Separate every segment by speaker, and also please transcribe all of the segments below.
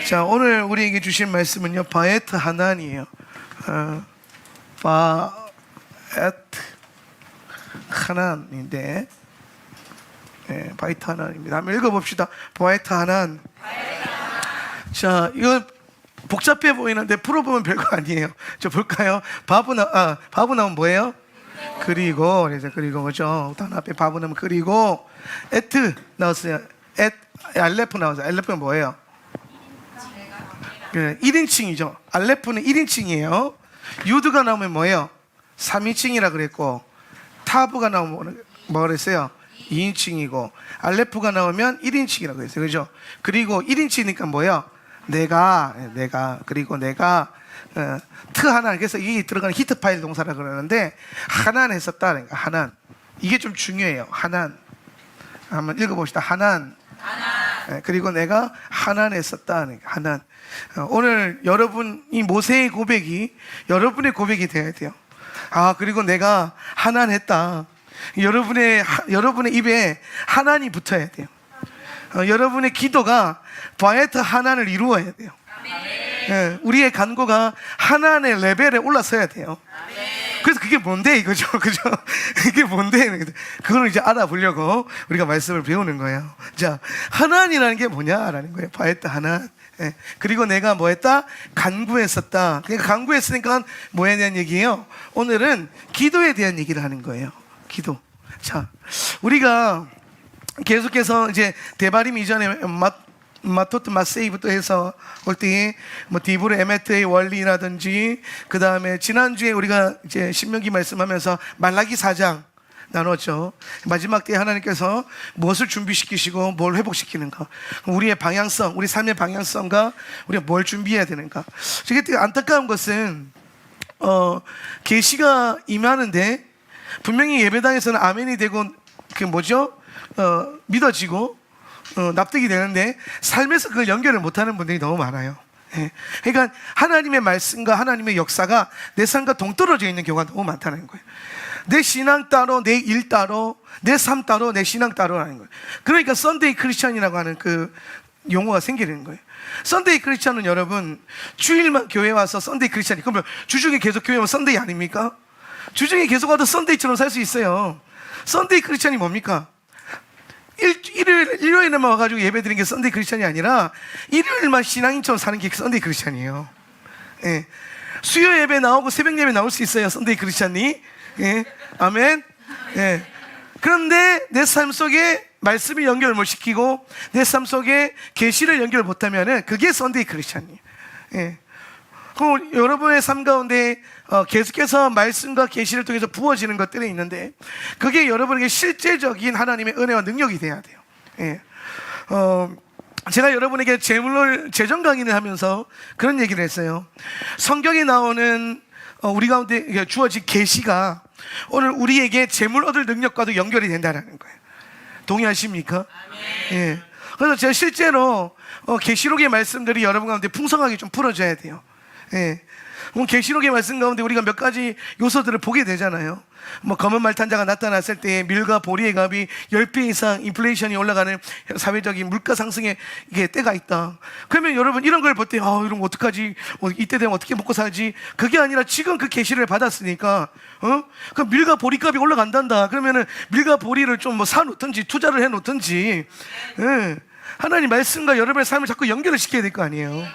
Speaker 1: 자, 오늘 우리에게 주신 말씀은요, 바에트 하난이에요. 바에트 하난인데, 바에트 하난입니다. 한번 읽어봅시다. 바에트 하난. 자, 이거 복잡해 보이는데 풀어보면 별거 아니에요. 저 볼까요? 바브 나오면 뭐예요? 그리고, 그리고, 그죠? 단 앞에 바브 나오면 그리고, 에트 나왔어요. 알레프 나왔어요. 알레프는 뭐예요? 1인칭이죠. 알레프는 1인칭이에요. 유드가 나오면 뭐예요? 3인칭이라 그랬고, 타브가 나오면 뭐라 그랬어요? 2인칭이고, 알레프가 나오면 1인칭이라고 그랬어요. 그죠? 그리고 1인칭이니까 뭐예요? 내가, 그리고 내가, 트 하난. 그래서 이게 들어가는 히트 파일 동사라 그러는데, 하난 했었다. 그러니까 하난. 이게 좀 중요해요. 하난. 한번 읽어봅시다. 하난. 그리고 내가 하난했었다. 그러니까 하난. 오늘 여러분이 모세의 고백이 여러분의 고백이 되어야 돼요. 그리고 내가 하난했다. 여러분의 입에 하난이 붙어야 돼요. 여러분의 기도가 바에트 하난을 이루어야 돼요. 우리의 간구가 하난의 레벨에 올라서야 돼요. 그래서 그게 뭔데 이거죠, 그죠? 그게 뭔데? 그걸 이제 알아보려고 우리가 말씀을 배우는 거예요. 자, 하난이라는 게 뭐냐라는 거예요. 바에트 하난. 그리고 내가 뭐 했다? 간구했었다. 그러니까 간구했으니까 뭐에 대한 얘기예요? 오늘은 기도에 대한 얘기를 하는 거예요. 기도. 자, 우리가 계속해서 이제 데바림 이전에 마토트 마세이부터 해서 올 때 뭐 디브르 에메트의 원리라든지, 그 다음에 지난주에 우리가 이제 신명기 말씀하면서 말라기 4장 나눴죠. 마지막 때 하나님께서 무엇을 준비시키시고 뭘 회복시키는가, 우리의 방향성, 우리 삶의 방향성과 우리가 뭘 준비해야 되는가. 이게 되게 안타까운 것은 계시가 임하는데 분명히 예배당에서는 아멘이 되고 믿어지고 납득이 되는데 삶에서 그걸 연결을 못하는 분들이 너무 많아요. 그러니까 하나님의 말씀과 하나님의 역사가 내 삶과 동떨어져 있는 경우가 너무 많다는 거예요. 내 신앙 따로, 내 일 따로, 내 삶 따로, 내 신앙 따로라는 거예요. 그러니까 썬데이 크리스천이라고 하는 그 용어가 생기는 거예요. 썬데이 크리스천은 여러분, 주일만 교회 와서 썬데이 크리스천이, 그러면 주중에 계속 교회 오면 썬데이 아닙니까? 주중에 계속 와도 썬데이처럼 살 수 있어요. 썬데이 크리스천이 뭡니까? 일요일에만 와가지고 예배 드리는 게 썬데이 크리스천이 아니라 일요일만 신앙인처럼 사는 게 썬데이 크리스천이에요. 수요 예배 나오고 새벽 예배 나올 수 있어요, 썬데이 크리스천이. 아멘. 그런데 내 삶 속에 말씀을 연결 못 시키고 내 삶 속에 계시를 연결 못하면은 그게 썬데이 크리스천이에요. 그럼 여러분의 삶 가운데 계속해서 말씀과 계시를 통해서 부어지는 것들이 있는데, 그게 여러분에게 실제적인 하나님의 은혜와 능력이 돼야 돼요. 제가 여러분에게 재정 강의를 하면서 그런 얘기를 했어요. 성경에 나오는 우리 가운데 주어진 계시가 오늘 우리에게 재물 얻을 능력과도 연결이 된다는 거예요. 동의하십니까? 그래서 제가 실제로 계시록의 말씀들이 여러분 가운데 풍성하게 좀 풀어져야 돼요. 계시록의 말씀 가운데 우리가 몇 가지 요소들을 보게 되잖아요. 뭐 검은 말탄자가 나타났을 때 밀과 보리의 값이 10배 이상 인플레이션이 올라가는 사회적인 물가 상승의 이게 때가 있다. 그러면 여러분 이런 걸 볼 때 이런 거 어떡하지? 이때 되면 어떻게 먹고 살지? 그게 아니라 지금 그 계시를 받았으니까 그 밀과 보리 값이 올라간단다. 그러면은 밀과 보리를 좀 뭐 사놓든지 투자를 해놓든지, 하나님 말씀과 여러분의 삶을 자꾸 연결을 시켜야 될 거 아니에요.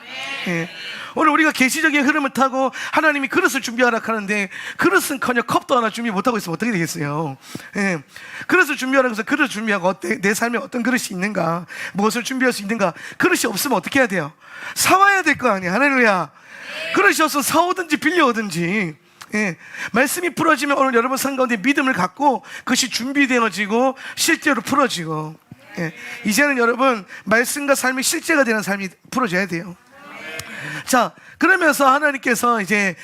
Speaker 1: 오늘 우리가 계시적인 흐름을 타고 하나님이 그릇을 준비하라 하는데 그릇은커녕 컵도 하나 준비 못하고 있으면 어떻게 되겠어요? 그릇을 준비하라고 해서 그릇을 준비하고 내 삶에 어떤 그릇이 있는가, 무엇을 준비할 수 있는가. 그릇이 없으면 어떻게 해야 돼요? 사와야 될 거 아니에요. 할렐루야. 그릇이 없으면 사오든지 빌려오든지. 말씀이 풀어지면 오늘 여러분 삶 가운데 믿음을 갖고 그것이 준비되어지고 실제로 풀어지고, 이제는 여러분 말씀과 삶이 실제가 되는 삶이 풀어져야 돼요. 자, 그러면서 하나님께서 이제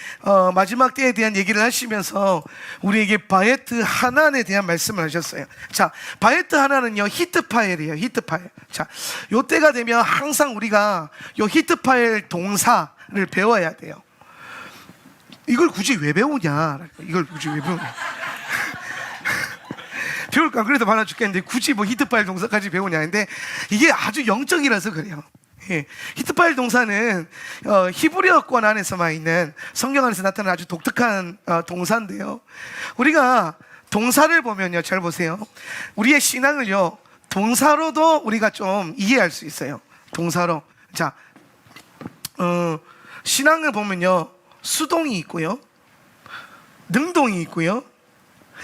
Speaker 1: 마지막 때에 대한 얘기를 하시면서 우리에게 바에트 하난에 대한 말씀을 하셨어요. 자, 바에트 하난은요 히트 파일이에요. 히트 파일. 자, 요 때가 되면 항상 우리가 요 히트 파일 동사를 배워야 돼요. 이걸 굳이 왜 배우냐? 이걸 굳이 왜 배우냐? 배울까? 그래도 많아 죽겠는데 굳이 뭐 히트 파일 동사까지 배우냐? 근데 이게 아주 영적이라서 그래요. 예. 히트파엘 동사는 히브리어권 안에서만 있는 성경 안에서 나타나는 아주 독특한 동사인데요. 우리가 동사를 보면요, 잘 보세요. 우리의 신앙을요, 동사로도 우리가 좀 이해할 수 있어요. 동사로. 자, 신앙을 보면요, 수동이 있고요, 능동이 있고요,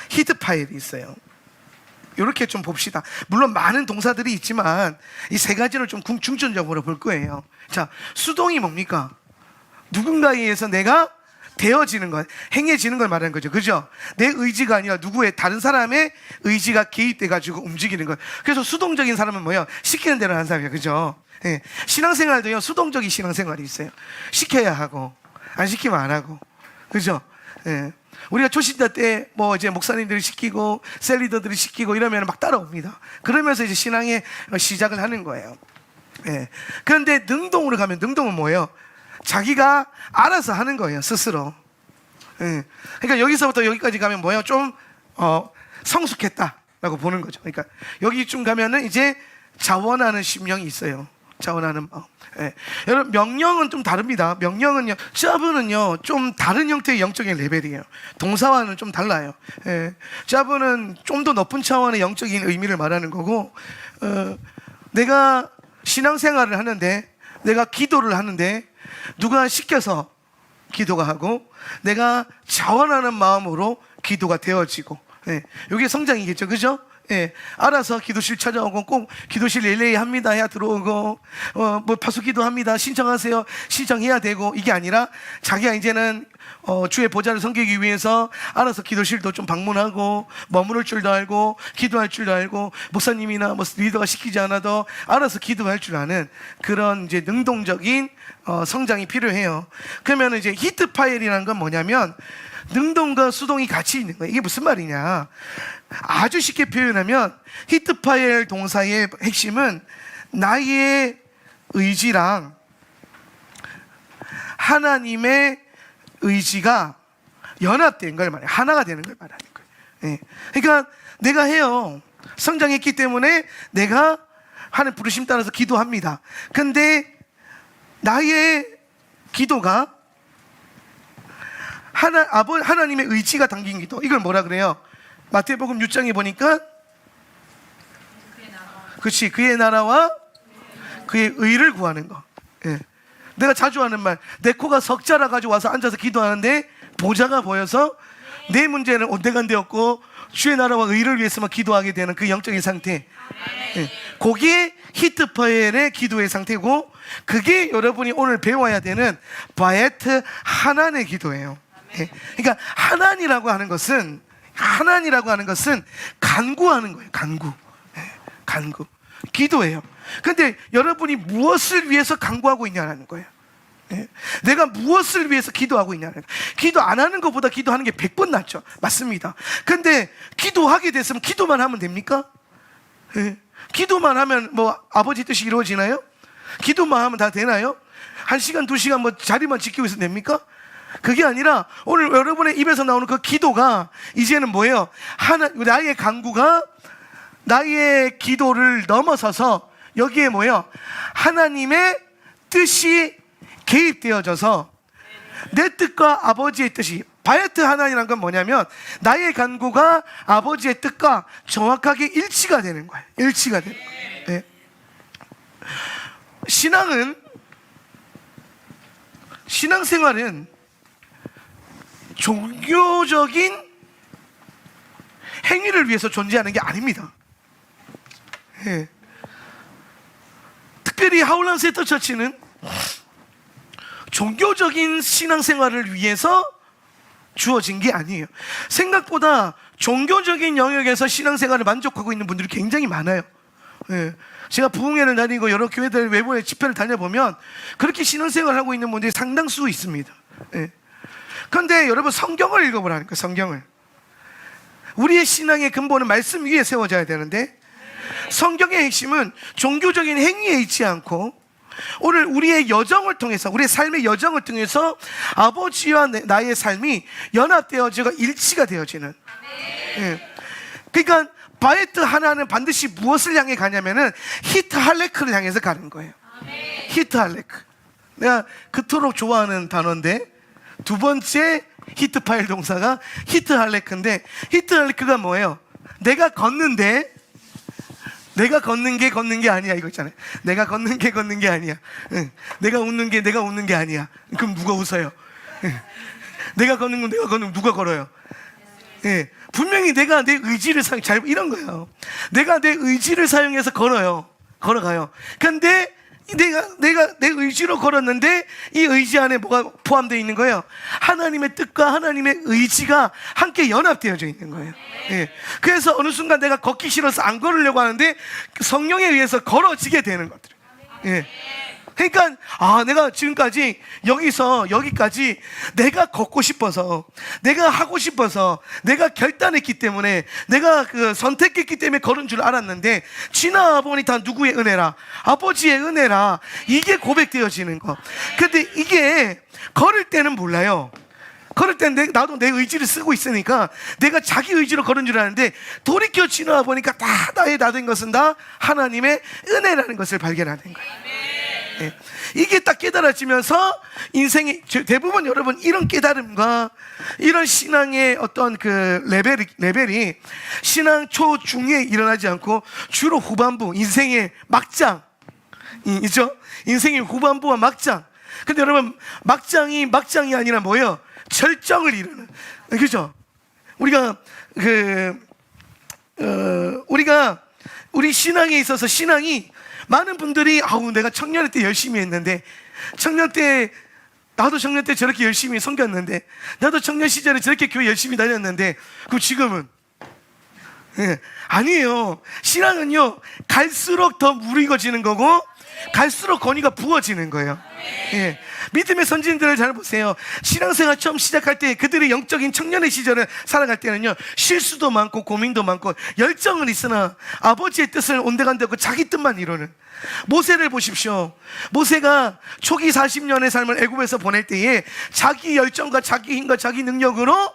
Speaker 1: 히트파엘이 있어요. 이렇게 좀 봅시다. 물론 많은 동사들이 있지만 이 세 가지를 좀 중점적으로 볼 거예요. 자, 수동이 뭡니까? 누군가에 의해서 내가 되어지는 것, 행해지는 걸 말하는 거죠. 그죠? 내 의지가 아니라 누구의, 다른 사람의 의지가 개입돼가지고 움직이는 것. 그래서 수동적인 사람은 뭐예요? 시키는 대로 하는 사람이에요. 그죠? 예. 신앙생활도요, 수동적인 신앙생활이 있어요. 시켜야 하고, 안 시키면 안 하고. 그죠? 예. 우리가 초신자 때 뭐 이제 목사님들이 시키고 셀리더들이 시키고 이러면 막 따라옵니다. 그러면서 이제 신앙의 시작을 하는 거예요. 예. 그런데 능동으로 가면, 능동은 뭐예요? 자기가 알아서 하는 거예요, 스스로. 예. 그러니까 여기서부터 여기까지 가면 뭐예요? 좀 성숙했다라고 보는 거죠. 그러니까 여기쯤 가면은 이제 자원하는 심령이 있어요. 자원하는 마음. 예. 여러분, 명령은 좀 다릅니다. 명령은요, 짜브는요, 좀 다른 형태의 영적인 레벨이에요. 동사와는 좀 달라요. 예. 짜브는 좀 더 높은 차원의 영적인 의미를 말하는 거고, 내가 신앙생활을 하는데, 내가 기도를 하는데, 누가 시켜서 기도가 하고, 내가 자원하는 마음으로 기도가 되어지고, 예. 이게 성장이겠죠, 그죠? 예, 알아서 기도실 찾아오고 꼭 기도실 릴레이 합니다 해야 들어오고, 뭐 파수기도 합니다 신청하세요 신청해야 되고, 이게 아니라 자기가 이제는 주의 보좌를 섬기기 위해서 알아서 기도실도 좀 방문하고, 머무를 줄도 알고, 기도할 줄도 알고, 목사님이나 뭐 리더가 시키지 않아도 알아서 기도할 줄 아는 그런 이제 능동적인 성장이 필요해요. 그러면 이제 히트파엘이라는 건 뭐냐면, 능동과 수동이 같이 있는 거예요. 이게 무슨 말이냐, 아주 쉽게 표현하면 히트파엘 동사의 핵심은 나의 의지랑 하나님의 의지가 연합된 걸 말해요. 하나가 되는 걸 말하는 거예요. 예. 그러니까 내가 해요. 성장했기 때문에 내가 하는 부르심 따라서 기도합니다. 근데 나의 기도가 하나님의 의지가 담긴 기도, 이걸 뭐라 그래요? 마태복음 6장에 보니까, 그렇지, 그의 나라와 그의 의를 구하는 거. 예. 내가 자주 하는 말, 내 코가 석자라 가지고 와서 앉아서 기도하는데 보좌가 보여서 내 문제는 온데간데 없고 주의 나라와 의를 위해서만 기도하게 되는 그 영적인 상태. 예. 그게 히트파엘의 기도의 상태고, 그게 여러분이 오늘 배워야 되는 바에트 하난의 기도예요. 예. 그러니까 하난이라고 하는 것은 간구하는 거예요. 간구. 예. 간구. 기도예요. 근데 여러분이 무엇을 위해서 간구하고 있냐는 거예요. 예. 내가 무엇을 위해서 기도하고 있냐는 거예요. 기도 안 하는 것보다 기도하는 게 100번 낫죠. 맞습니다. 근데 기도하게 됐으면 기도만 하면 됩니까? 예. 기도만 하면 뭐 아버지 뜻이 이루어지나요? 기도만 하면 다 되나요? 1시간, 2시간 뭐 자리만 지키고 있으면 됩니까? 그게 아니라 오늘 여러분의 입에서 나오는 그 기도가 이제는 뭐예요? 나의 간구가 나의 기도를 넘어서서 여기에 뭐예요? 하나님의 뜻이 개입되어져서 내 뜻과 아버지의 뜻이, 바에트 하나님이란 건 뭐냐면 나의 간구가 아버지의 뜻과 정확하게 일치가 되는 거예요. 일치가 되는 거예요. 네. 신앙생활은 종교적인 행위를 위해서 존재하는 게 아닙니다. 예. 특별히 하울란 세터 처치는 종교적인 신앙생활을 위해서 주어진 게 아니에요. 생각보다 종교적인 영역에서 신앙생활을 만족하고 있는 분들이 굉장히 많아요. 예. 제가 부흥회를 다니고 여러 교회들 외부에 집회를 다녀보면 그렇게 신앙생활을 하고 있는 분들이 상당수 있습니다. 예. 그런데 여러분, 성경을 읽어보라니까. 성경을. 우리의 신앙의 근본은 말씀 위에 세워져야 되는데, 성경의 핵심은 종교적인 행위에 있지 않고 오늘 우리의 여정을 통해서, 우리의 삶의 여정을 통해서 아버지와 나의 삶이 연합되어지고 일치가 되어지는. 예. 그러니까 바에트 하나는 반드시 무엇을 향해 가냐면은 히트 할레크를 향해서 가는 거예요. 히트할레크. 내가 그토록 좋아하는 단어인데, 두 번째 히트파일 동사가 히트할레크인데, 히트할레크가 뭐예요? 내가 걷는데, 내가 걷는 게 아니야, 이거 있잖아요. 내가 걷는 게 아니야. 응. 내가 웃는 게 아니야. 그럼 누가 웃어요? 응. 내가 걷는 건 누가 걸어요? 예. 분명히 내가 내 의지를 이런 거예요. 내가 내 의지를 사용해서 걸어가요. 근데 내가 내 의지로 걸었는데 이 의지 안에 뭐가 포함되어 있는 거예요? 하나님의 뜻과 하나님의 의지가 함께 연합되어져 있는 거예요. 예. 그래서 어느 순간 내가 걷기 싫어서 안 걸으려고 하는데 성령에 의해서 걸어지게 되는 것들. 예. 그러니까 내가 지금까지 여기서 여기까지 내가 걷고 싶어서, 내가 하고 싶어서, 내가 결단했기 때문에, 내가 선택했기 때문에 걸은 줄 알았는데 지나보니 다 누구의 은혜라? 아버지의 은혜라. 이게 고백되어지는 거. 근데 이게 걸을 때는 몰라요. 걸을 땐 나도 내 의지를 쓰고 있으니까 내가 자기 의지로 걸은 줄 아는데, 돌이켜 지나와 보니까 다 나된 것은 다 하나님의 은혜라는 것을 발견하는 거예요. 예. 이게 딱 깨달아지면서 인생이 대부분 여러분 이런 깨달음과 이런 신앙의 어떤 레벨이 신앙 초중에 일어나지 않고 주로 후반부, 인생의 막장이죠. 인생의 후반부와 막장. 근데 여러분 막장이 아니라 뭐예요? 절정을 이루는. 그죠? 우리 신앙에 있어서 신앙이 많은 분들이 내가 청년회 때 열심히 했는데, 나도 청년 때 저렇게 열심히 섬겼는데, 나도 청년 시절에 저렇게 교회 열심히 다녔는데, 그럼 지금은? 예, 아니에요. 신앙은요, 갈수록 더 무르익어지는 거고, 갈수록 권위가 부어지는 거예요. 예. 믿음의 선진들을 잘 보세요. 신앙생활 처음 시작할 때 그들의 영적인 청년의 시절을 살아갈 때는요, 실수도 많고 고민도 많고 열정은 있으나 아버지의 뜻을 온데간데 없고 자기 뜻만 이루는. 모세를 보십시오. 모세가 초기 40년의 삶을 애굽에서 보낼 때에 자기 열정과 자기 힘과 자기 능력으로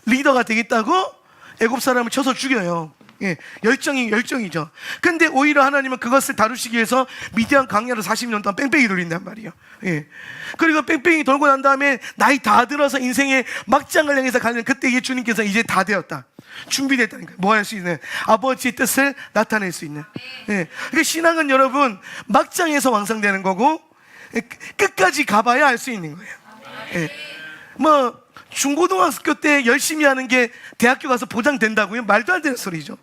Speaker 1: 리더가 되겠다고 애굽 사람을 쳐서 죽여요. 예, 열정이죠. 근데 오히려 하나님은 그것을 다루시기 위해서 미디안 광야로 40년 동안 뺑뺑이 돌린단 말이에요. 예. 그리고 뺑뺑이 돌고 난 다음에 나이 다 들어서 인생의 막장을 향해서 가는 그때 주님께서 이제 다 되었다, 준비됐다니까. 뭐 할 수 있는? 아버지의 뜻을 나타낼 수 있는. 예. 그러니까 신앙은 여러분 막장에서 완성되는 거고, 끝까지 가봐야 알 수 있는 거예요. 예. 중고등학교 때 열심히 하는 게 대학교 가서 보장된다고요? 말도 안 되는 소리죠.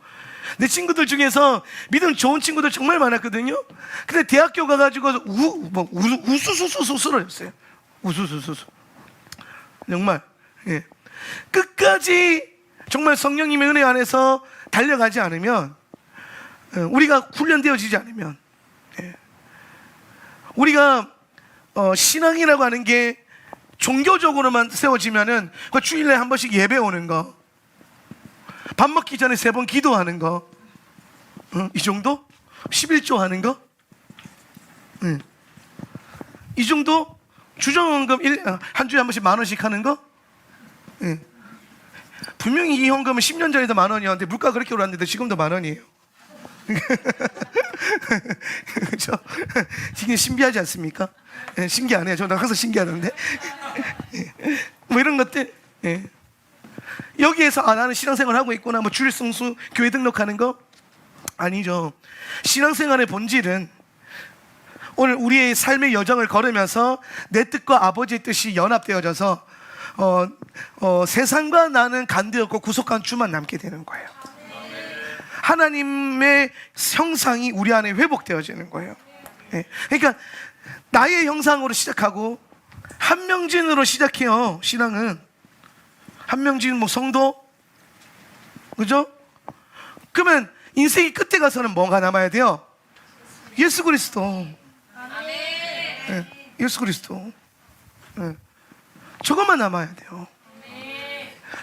Speaker 1: 내 친구들 중에서 믿음 좋은 친구들 정말 많았거든요. 근데 대학교 가가지고 우수수수수수였어요. 우수수수수. 정말. 예. 끝까지 정말 성령님의 은혜 안에서 달려가지 않으면, 우리가 훈련되어지지 않으면, 예. 우리가 신앙이라고 하는 게 종교적으로만 세워지면은 주일에 한 번씩 예배 오는 거, 밥 먹기 전에 3번 기도하는 거, 이 정도? 11조 하는 거, 이 정도? 주정헌금 한 주에 한 번씩 10,000원씩 하는 거, 분명히 이 헌금은 10년 전에도 10,000원이었는데 물가 그렇게 오랐는데 지금도 10,000원이에요. 그렇죠? 지금 신기하지 않습니까? 예, 신기하네요. 저는 항상 신기하던데. 뭐 이런 것들. 예. 여기에서 나는 신앙생활 하고 있구나, 주일 성수 교회 등록하는 거 아니죠. 신앙생활의 본질은 오늘 우리의 삶의 여정을 걸으면서 내 뜻과 아버지의 뜻이 연합되어져서 세상과 나는 간되었고 구속한 주만 남게 되는 거예요. 하나님의 형상이 우리 안에 회복되어지는 거예요. 예. 그러니까 나의 형상으로 시작하고 한명진으로 시작해요. 신앙은 한명진 성도, 그죠? 그러면 인생이 끝에 가서는 뭐가 남아야 돼요? 예수 그리스도. 예. 예수 그리스도. 예. 저것만 남아야 돼요.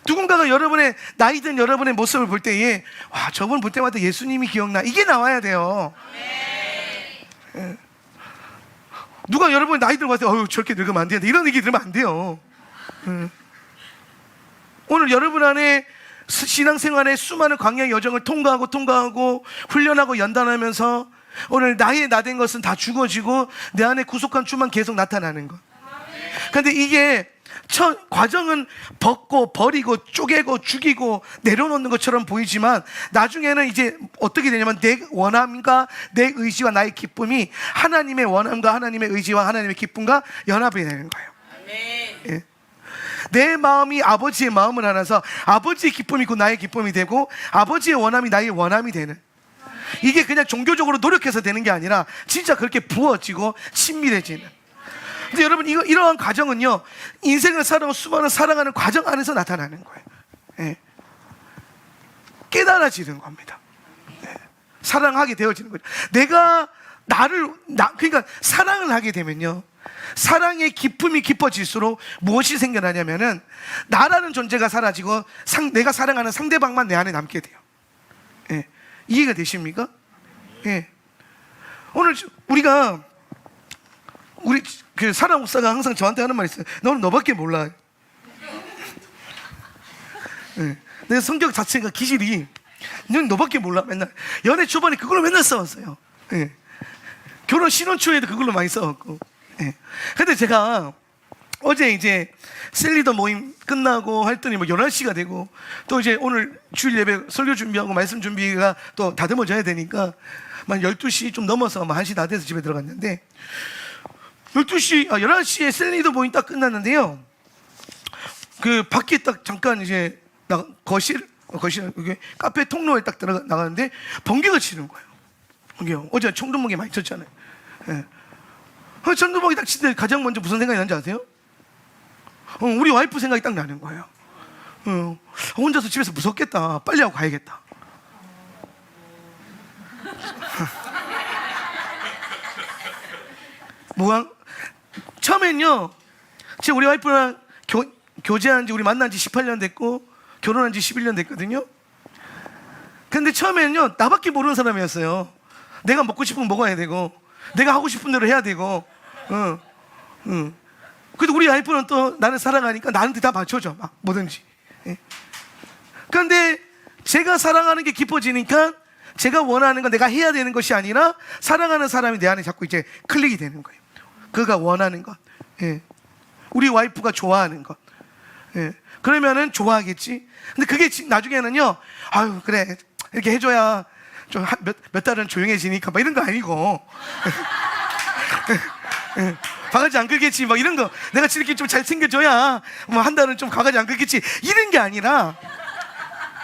Speaker 1: 누군가가 여러분의 나이든 여러분의 모습을 볼 때에 저분 볼 때마다 예수님이 기억나, 이게 나와야 돼요. 예. 누가 여러분의 나이 들어봤을 때 저렇게 늙으면 안 되는데 이런 얘기 들으면 안 돼요. 오늘 여러분 안에 신앙생활의 수많은 광야의 여정을 통과하고 훈련하고 연단하면서 오늘 나의 나된 것은 다 죽어지고 내 안에 구속한 주만 계속 나타나는 것. 근데 이게 과정은 벗고 버리고 쪼개고 죽이고 내려놓는 것처럼 보이지만 나중에는 이제 어떻게 되냐면 내 원함과 내 의지와 나의 기쁨이 하나님의 원함과 하나님의 의지와 하나님의 기쁨과 연합이 되는 거예요. 예. 내 마음이 아버지의 마음을 알아서 아버지의 기쁨이 곧 나의 기쁨이 되고 아버지의 원함이 나의 원함이 되는, 이게 그냥 종교적으로 노력해서 되는 게 아니라 진짜 그렇게 부어지고 친밀해지는. 근데 여러분 이러한 과정은요, 인생을 살아가고 수많은 사랑하는 과정 안에서 나타나는 거예요. 예. 깨달아지는 겁니다. 예. 사랑하게 되어지는 거죠. 내가 그러니까 사랑을 하게 되면요, 사랑의 기쁨이 깊어질수록 무엇이 생겨나냐면은 나라는 존재가 사라지고 내가 사랑하는 상대방만 내 안에 남게 돼요. 예. 이해가 되십니까? 예. 오늘 우리 그 사랑 목사가 항상 저한테 하는 말이 있어요. 너는 너밖에 몰라. 예. 내 성격 자체가 기질이 너는 너밖에 몰라. 맨날 연애 초반에 그걸로 맨날 싸웠어요. 예. 결혼 신혼 초에도 그걸로 많이 싸웠고. 예. 근데 제가 어제 이제 셀리더 모임 끝나고 했더니 11시가 되고 또 이제 오늘 주일 예배 설교 준비하고 말씀 준비가 또 다듬어져야 되니까 만 12시 좀 넘어서 1시 다 돼서 집에 들어갔는데 11시에 셀리더 모임 딱 끝났는데요, 그 밖에 딱 잠깐 이제 거실 여기 카페 통로에 딱 나가는데 번개가 치는 거예요. 번개요. 어제 청동번개 많이 쳤잖아요. 예. 청동번개 딱 칠 때 가장 먼저 무슨 생각이 나는지 아세요? 우리 와이프 생각이 딱 나는 거예요. 혼자서 집에서 무섭겠다. 빨리 하고 가야겠다. 처음엔요, 지금 우리 와이프랑 교제한 지, 우리 만난 지 18년 됐고 결혼한 지 11년 됐거든요. 근데 처음에는요, 나밖에 모르는 사람이었어요. 내가 먹고 싶으면 먹어야 되고 내가 하고 싶은 대로 해야 되고. 근데 우리 와이프는 또 나를 사랑하니까 나한테 다 맞춰줘, 막 뭐든지. 예. 그런데 제가 사랑하는 게 깊어지니까 제가 원하는 건 내가 해야 되는 것이 아니라 사랑하는 사람이 내 안에 자꾸 이제 클릭이 되는 거예요. 그가 원하는 것, 예. 우리 와이프가 좋아하는 것, 예. 그러면은 좋아하겠지. 근데 그게 나중에는요, 아유 그래 이렇게 해줘야 좀 몇 달은 조용해지니까 막 이런 거 아니고 예. 바가지 안 긁겠지 막 이런 거, 내가 이렇게 좀 잘 챙겨줘야 뭐 한 달은 좀 바가지 안 긁겠지, 이런 게 아니라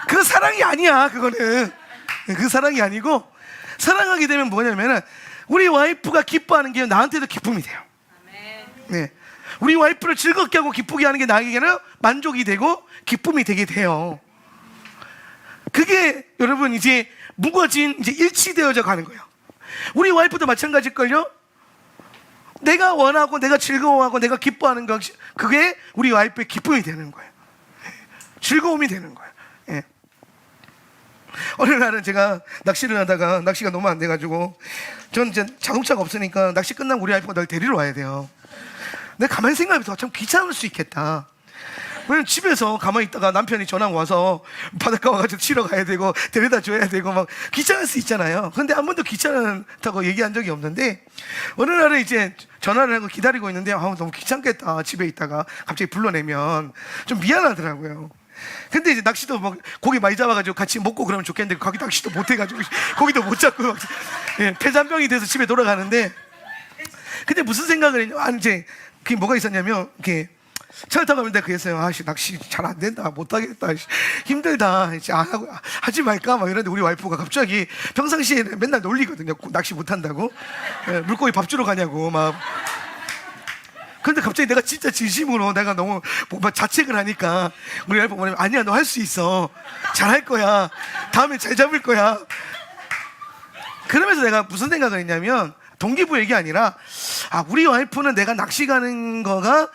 Speaker 1: 그 사랑이 아니야. 그거는 그 사랑이 아니고, 사랑하게 되면 뭐냐면은 우리 와이프가 기뻐하는 게 나한테도 기쁨이 돼요. 네. 우리 와이프를 즐겁게 하고 기쁘게 하는 게 나에게는 만족이 되고 기쁨이 되게 돼요. 그게 여러분 이제 무거진 이제 일치되어져 가는 거예요. 우리 와이프도 마찬가지일걸요. 내가 원하고 내가 즐거워하고 내가 기뻐하는 것, 그게 우리 와이프의 기쁨이 되는 거예요. 즐거움이 되는 거예요. 예. 어느 날은 제가 낚시를 하다가 낚시가 너무 안 돼가지고, 전 이제 자동차가 없으니까 낚시 끝나면 우리 와이프가 날 데리러 와야 돼요. 내가 가만히 생각해서 참 귀찮을 수 있겠다. 왜냐면 집에서 가만히 있다가 남편이 전화 와서 바닷가 와가지고 치러 가야 되고 데려다 줘야 되고 막 귀찮을 수 있잖아요. 근데 한 번도 귀찮다고 얘기한 적이 없는데, 어느 날은 이제 전화를 하고 기다리고 있는데 너무 귀찮겠다. 집에 있다가 갑자기 불러내면 좀 미안하더라고요. 근데 이제 낚시도 막 고기 많이 잡아가지고 같이 먹고 그러면 좋겠는데 거기 낚시도 못 해가지고 고기도 못 잡고 막, 예, 폐잔병이 돼서 집에 돌아가는데, 근데 무슨 생각을 했냐, 이제 그게 뭐가 있었냐면, 이렇게 차를 타고 가면 그랬어요. 낚시 잘 안 된다, 못 하겠다, 힘들다, 이제 안 하고 하지 말까 막 이러는데 우리 와이프가 갑자기 평상시에 맨날 놀리거든요. 낚시 못 한다고, 예, 물고기 밥 주러 가냐고 막. 근데 갑자기 내가 진짜 진심으로 내가 너무 뭐 자책을 하니까 우리 와이프 뭐냐면, 아니야 너 할 수 있어, 잘할 거야, 다음에 잘 잡을 거야. 그러면서 내가 무슨 생각을 했냐면, 동기부 얘기 아니라, 우리 와이프는 내가 낚시 가는 거가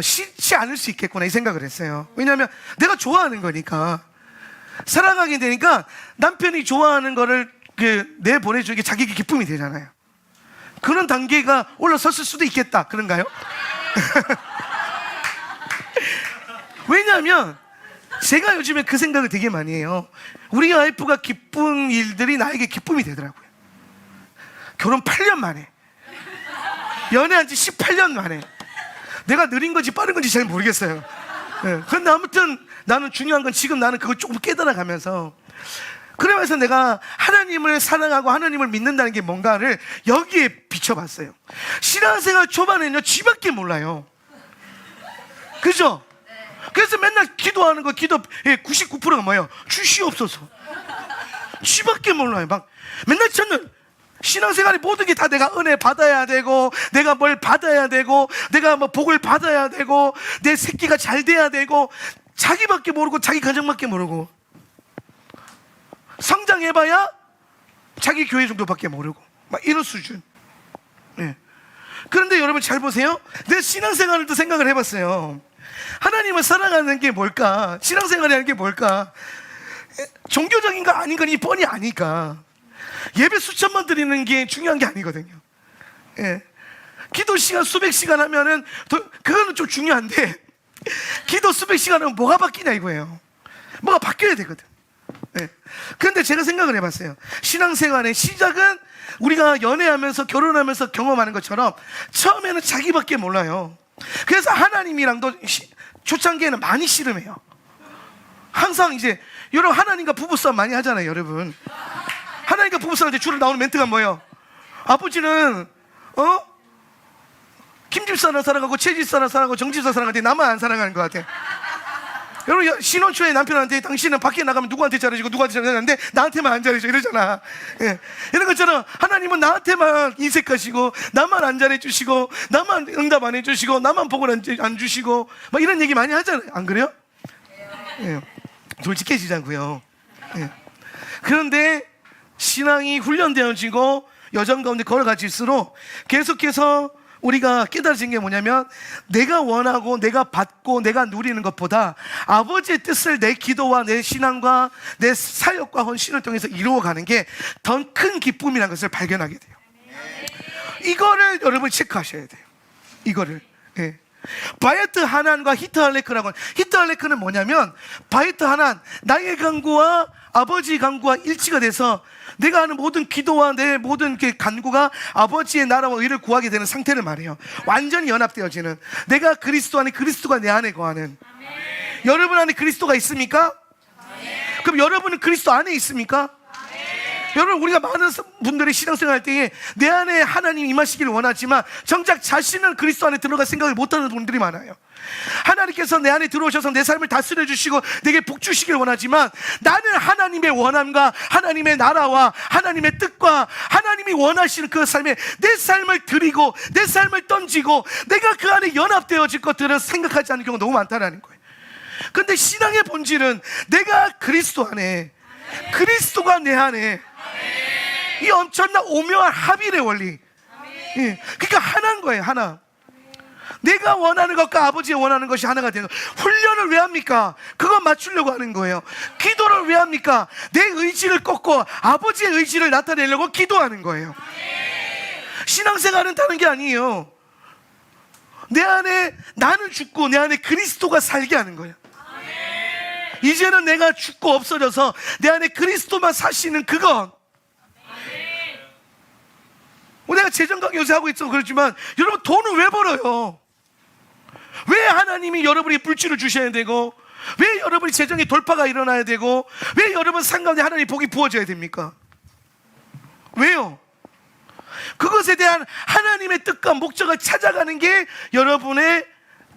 Speaker 1: 싫지 않을 수 있겠구나 이 생각을 했어요. 왜냐하면 내가 좋아하는 거니까, 사랑하게 되니까 남편이 좋아하는 거를 내보내주는 게 자기에게 기쁨이 되잖아요. 그런 단계가 올라섰을 수도 있겠다, 그런가요? 왜냐하면 제가 요즘에 그 생각을 되게 많이 해요. 우리 와이프가 기쁜 일들이 나에게 기쁨이 되더라고요. 결혼 8년 만에, 연애한 지 18년 만에. 내가 느린 건지 빠른 건지 잘 모르겠어요. 그런데 아무튼 나는 중요한 건 지금 나는 그걸 조금 깨달아가면서, 그러면서 내가 하나님을 사랑하고 하나님을 믿는다는 게 뭔가를 여기에 비춰봤어요. 신앙생활 초반에는요, 쥐밖에 몰라요. 그죠? 그래서 맨날 기도하는 거, 기도 99%가 뭐예요? 주시옵소서. 쥐밖에 몰라요. 막 맨날 저는 신앙생활의 모든 게 다 내가 은혜 받아야 되고, 내가 뭘 받아야 되고, 내가 뭐 복을 받아야 되고, 내 새끼가 잘 돼야 되고, 자기밖에 모르고 자기 가정밖에 모르고, 성장해봐야 자기 교회 정도밖에 모르고, 막 이런 수준. 네. 그런데 여러분 잘 보세요. 내 신앙생활을 또 생각을 해봤어요. 하나님을 사랑하는 게 뭘까? 신앙생활이라는 게 뭘까? 종교적인 거 아닌 건 이 뻔히 아니까. 예배 수천만 드리는 게 중요한 게 아니거든요. 예. 기도 시간 수백 시간 하면은 그거는 좀 중요한데, 기도 수백 시간 하면 뭐가 바뀌냐 이거예요. 뭐가 바뀌어야 되거든. 예. 그런데 제가 생각을 해봤어요. 신앙생활의 시작은 우리가 연애하면서 결혼하면서 경험하는 것처럼 처음에는 자기밖에 몰라요. 그래서 하나님이랑도 초창기에는 많이 씨름해요. 항상 이제 여러분 하나님과 부부싸움 많이 하잖아요. 여러분 하나님과 부부싸움 때 주로 나오는 멘트가 뭐예요? 아버지는 김집사나 사랑하고 최집사나 사랑하고 정집사 사랑하는데 나만 안 사랑하는 것 같아. 여러분 신혼 초에 남편한테 당신은 밖에 나가면 누구한테 잘해주고 누구한테 잘해주는데 나한테만 안 잘해줘 이러잖아. 예. 이런 것처럼 하나님은 나한테만 인색하시고 나만 안 잘해주시고 나만 응답 안 해주시고 나만 복을 안 주시고 막 이런 얘기 많이 하잖아요. 안 그래요? 예. 솔직해지자고요. 예. 그런데 신앙이 훈련되어지고 여정 가운데 걸어갈수록 계속해서 우리가 깨달아진 게 뭐냐면, 내가 원하고 내가 받고 내가 누리는 것보다 아버지의 뜻을 내 기도와 내 신앙과 내 사역과 헌신을 통해서 이루어가는 게 더 큰 기쁨이라는 것을 발견하게 돼요. 이거를 여러분 체크하셔야 돼요. 이거를. 예. 바이트 하난과 히트 할레크라고. 히트 할레크는 뭐냐면, 바이트 하난, 나의 간구와 아버지 간구와 일치가 돼서 내가 하는 모든 기도와 내 모든 간구가 아버지의 나라와 의를 구하게 되는 상태를 말해요. 완전히 연합되어지는, 내가 그리스도 안에, 그리스도가 내 안에 거하는. 아멘. 여러분 안에 그리스도가 있습니까? 아멘. 그럼 여러분은 그리스도 안에 있습니까? 여러분 우리가 많은 분들이 신앙생활 할 때에 내 안에 하나님 임하시기를 원하지만 정작 자신은 그리스도 안에 들어갈 생각을 못하는 분들이 많아요. 하나님께서 내 안에 들어오셔서 내 삶을 다스려 주시고 내게 복 주시기를 원하지만, 나는 하나님의 원함과 하나님의 나라와 하나님의 뜻과 하나님이 원하시는 그 삶에 내 삶을 드리고 내 삶을 던지고 내가 그 안에 연합되어질 것들을 생각하지 않는 경우가 너무 많다는 거예요. 그런데 신앙의 본질은 내가 그리스도 안에, 그리스도가 내 안에, 이 엄청난 오묘한 합일의 원리. 예. 그러니까 하나인 거예요. 하나. 내가 원하는 것과 아버지가 원하는 것이 하나가 되는 거예요. 훈련을 왜 합니까? 그거 맞추려고 하는 거예요. 기도를 왜 합니까? 내 의지를 꺾고 아버지의 의지를 나타내려고 기도하는 거예요. 신앙생활은 다른 게 아니에요. 내 안에 나는 죽고 내 안에 그리스도가 살게 하는 거예요. 이제는 내가 죽고 없어져서 내 안에 그리스도만 사시는 그것. 내가 재정 강의 요새 하고 있어 그렇지만, 여러분 돈을 왜 벌어요? 왜 하나님이 여러분이 물질을 주셔야 되고, 왜 여러분이 재정의 돌파가 일어나야 되고, 왜 여러분 삶 가운데 하나님의 복이 부어져야 됩니까? 왜요? 그것에 대한 하나님의 뜻과 목적을 찾아가는 게 여러분의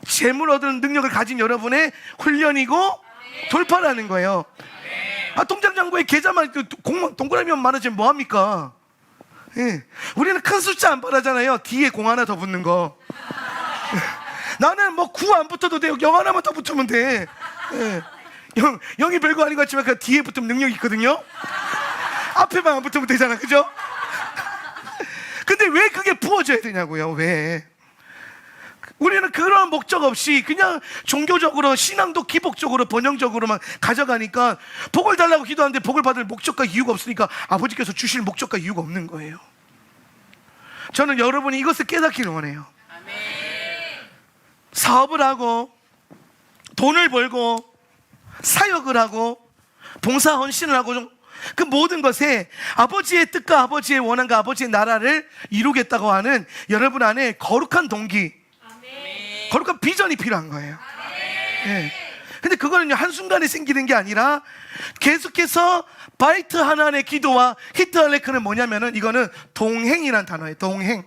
Speaker 1: 재물 얻는 능력을 가진 여러분의 훈련이고 돌파라는 거예요. 통장장부에 계좌만 동그라미만 많아지면 뭐합니까? 예. 우리는 큰 숫자 안 바라잖아요. 뒤에 공 하나 더 붙는 거. 나는 뭐 9 안 붙어도 돼요. 0 하나만 더 붙으면 돼. 예. 0이 별거 아닌 것 같지만 그 뒤에 붙으면 능력이 있거든요. 앞에만 안 붙으면 되잖아. 그죠? 근데 왜 그게 부어져야 되냐고요. 왜? 우리는 그런 목적 없이 그냥 종교적으로, 신앙도 기복적으로 번영적으로만 가져가니까 복을 달라고 기도하는데 복을 받을 목적과 이유가 없으니까 아버지께서 주실 목적과 이유가 없는 거예요. 저는 여러분이 이것을 깨닫기를 원해요. 사업을 하고 돈을 벌고 사역을 하고 봉사 헌신을 하고 그 모든 것에 아버지의 뜻과 아버지의 원함과 아버지의 나라를 이루겠다고 하는 여러분 안에 거룩한 동기, 거룩한 비전이 필요한 거예요. 예. 근데 그거는 한순간에 생기는 게 아니라 계속해서 바이트 하나의 기도와 히트 할레크는 뭐냐면은 이거는 동행이란 단어예요. 동행.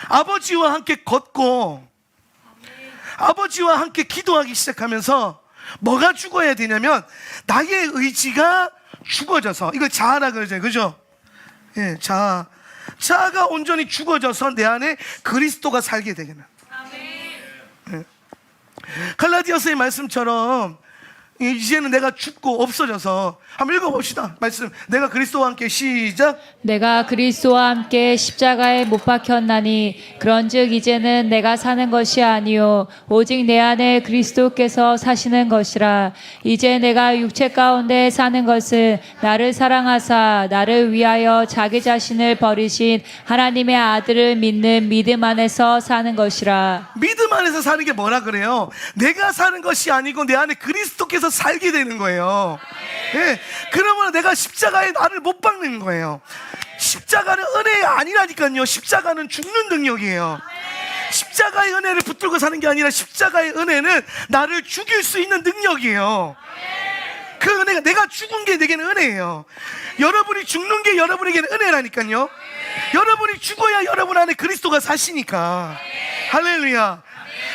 Speaker 1: 아버지와 함께 걷고 아버지와 함께 기도하기 시작하면서 뭐가 죽어야 되냐면 나의 의지가 죽어져서, 이걸 자아라 그러죠. 그죠? 예, 자아가 온전히 죽어져서 내 안에 그리스도가 살게 되겠는. 예. 갈라디아서의 말씀처럼 이제는 내가 죽고 없어져서, 한번 읽어봅시다. 말씀, 내가 그리스도와 함께, 시작.
Speaker 2: 내가 그리스도와 함께 십자가에 못 박혔나니 그런즉 이제는 내가 사는 것이 아니요 오직 내 안에 그리스도께서 사시는 것이라. 이제 내가 육체 가운데 사는 것은 나를 사랑하사 나를 위하여 자기 자신을 버리신 하나님의 아들을 믿는 믿음 안에서 사는 것이라.
Speaker 1: 믿음 안에서 사는 게 뭐라 그래요? 내가 사는 것이 아니고 내 안에 그리스도께서 살게 되는 거예요. 예, 그러면 내가 십자가에 나를 못 박는 거예요. 십자가는 은혜가 아니라니까요. 십자가는 죽는 능력이에요. 십자가의 은혜를 붙들고 사는 게 아니라 십자가의 은혜는 나를 죽일 수 있는 능력이에요. 그 은혜가, 내가 죽은 게 내게는 은혜예요. 여러분이 죽는 게 여러분에게는 은혜라니까요. 여러분이 죽어야 여러분 안에 그리스도가 사시니까. 할렐루야.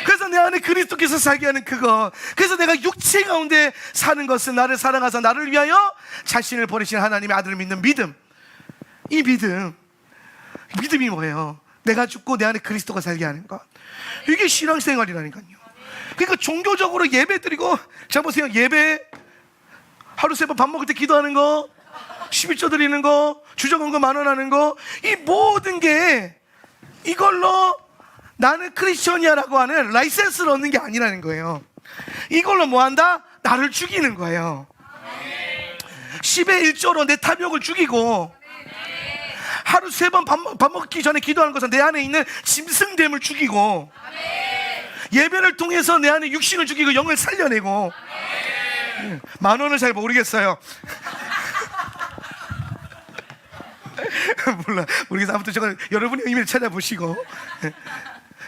Speaker 1: 그래서 내 안에 그리스도께서 살게 하는 그거, 그래서 내가 육체 가운데 사는 것은 나를 사랑하사 나를 위하여 자신을 버리신 하나님의 아들을 믿는 믿음. 이 믿음이 뭐예요? 내가 죽고 내 안에 그리스도가 살게 하는 것. 이게 신앙생활이라니까요. 그러니까 종교적으로 예배 드리고, 자 보세요, 예배 하루 3번 밥 먹을 때 기도하는 거, 11조 드리는 거, 주정은거 10,000원 하는 거, 이 모든 게 이걸로 나는 크리스천이야라고 하는 라이센스를 얻는 게 아니라는 거예요. 이걸로 뭐 한다? 나를 죽이는 거예요. 10의 1조로 내 탐욕을 죽이고, 하루 3번 밥 먹기 전에 기도하는 것은 내 안에 있는 짐승됨을 죽이고, 예배를 통해서 내 안에 육신을 죽이고 영을 살려내고. 10,000원을 잘 모르겠어요. 모르겠어요. 아무튼 저건 여러분의 의미를 찾아보시고.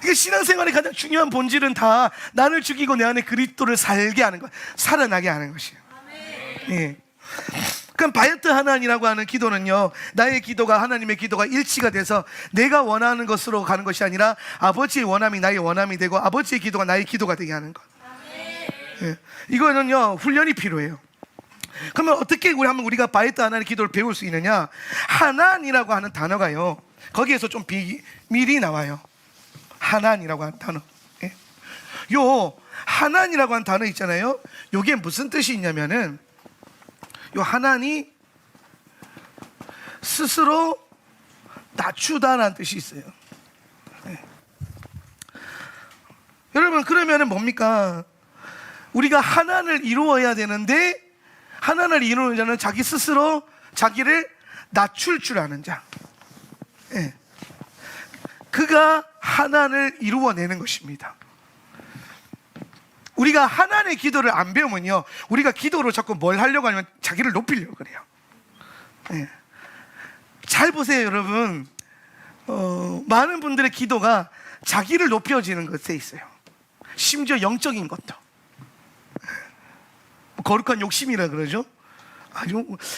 Speaker 1: 이게 신앙생활의 가장 중요한 본질은 다 나를 죽이고 내 안에 그리스도를 살게 하는 것, 살아나게 하는 것이에요. 예. 그럼 바이트 하나님이라고 하는 기도는요, 나의 기도가 하나님의 기도가 일치가 돼서 내가 원하는 것으로 가는 것이 아니라 아버지의 원함이 나의 원함이 되고 아버지의 기도가 나의 기도가 되게 하는 것. 예. 이거는요, 훈련이 필요해요. 그러면 어떻게 우리가 바이트 하나님의 기도를 배울 수 있느냐? 하나님이라고 하는 단어가요, 거기에서 좀 비밀이 나와요. 하나님이라고 하는 단어. 예. 요 하나님이라고 하는 단어 있잖아요. 요게 무슨 뜻이 있냐면은, 요 하나님 스스로 낮추다라는 뜻이 있어요. 예. 여러분, 그러면은 뭡니까? 우리가 하나님을 이루어야 되는데, 하나님을 이루는 자는 자기 스스로 자기를 낮출 줄 아는 자. 예. 그가 하나님을 이루어내는 것입니다. 우리가 하나님의 기도를 안 배우면요, 우리가 기도로 자꾸 뭘 하려고 하냐면 자기를 높이려고 그래요. 네. 잘 보세요, 여러분. 많은 분들의 기도가 자기를 높여지는 것에 있어요. 심지어 영적인 것도. 거룩한 욕심이라 그러죠.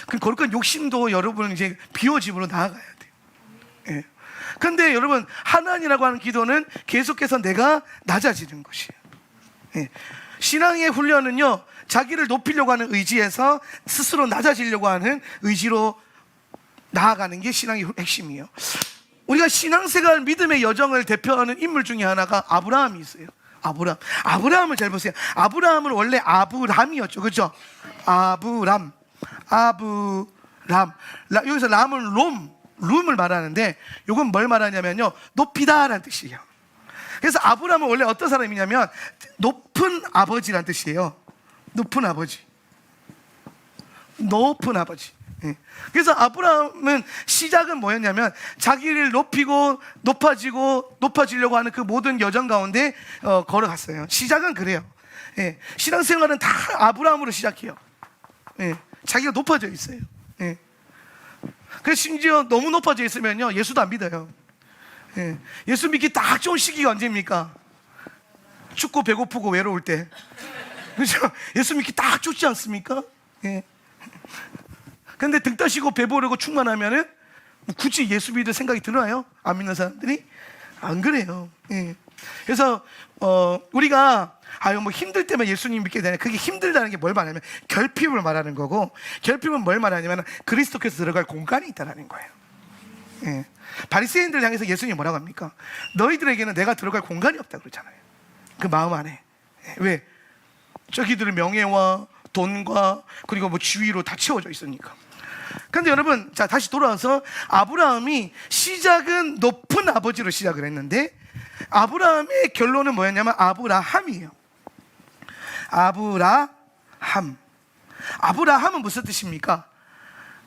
Speaker 1: 그 거룩한 욕심도 여러분은 이제 비워짐으로 나아가야 돼요. 네. 근데 여러분, 하나님이라고 하는 기도는 계속해서 내가 낮아지는 것이에요. 예. 신앙의 훈련은요, 자기를 높이려고 하는 의지에서 스스로 낮아지려고 하는 의지로 나아가는 게 신앙의 핵심이에요. 우리가 신앙생활 믿음의 여정을 대표하는 인물 중에 하나가 아브라함이 있어요. 아브라함을 잘 보세요. 아브라함은 원래 아브람이었죠. 그렇죠? 아브람. 여기서 람은 룸을 말하는데, 이건 뭘 말하냐면요, 높이다라는 뜻이에요. 그래서 아브라함은 원래 어떤 사람이냐면 높은 아버지라는 뜻이에요. 높은 아버지. 예. 그래서 아브라함은 시작은 뭐였냐면 자기를 높이고 높아지려고 하는 그 모든 여정 가운데 걸어갔어요. 시작은 그래요. 예. 신앙생활은 다 아브라함으로 시작해요. 예. 자기가 높아져 있어요. 예. 그래서 심지어 너무 높아져 있으면요, 예수도 안 믿어요. 예. 예수 믿기 딱 좋은 시기가 언제입니까? 춥고 배고프고 외로울 때. 그렇죠? 예수 믿기 딱 좋지 않습니까? 예. 근데 등 따시고 배부르고 충만하면은 굳이 예수 믿을 생각이 들어요? 안 믿는 사람들이? 안 그래요. 예. 그래서 우리가 뭐 힘들 때만 예수님 믿게 되냐, 그게 힘들다는 게 뭘 말하냐면 결핍을 말하는 거고, 결핍은 뭘 말하냐면 그리스도께서 들어갈 공간이 있다는 거예요. 예. 바리새인들 향해서 예수님이 뭐라고 합니까? 너희들에게는 내가 들어갈 공간이 없다 그러잖아요. 그 마음 안에. 예. 왜? 저기들의 명예와 돈과 그리고 뭐 지위로 다 채워져 있으니까. 근데 여러분, 자, 다시 돌아와서 아브라함이 시작은 높은 아버지로 시작을 했는데, 아브라함의 결론은 뭐였냐면 아브라함이에요. 아브라함은 무슨 뜻입니까?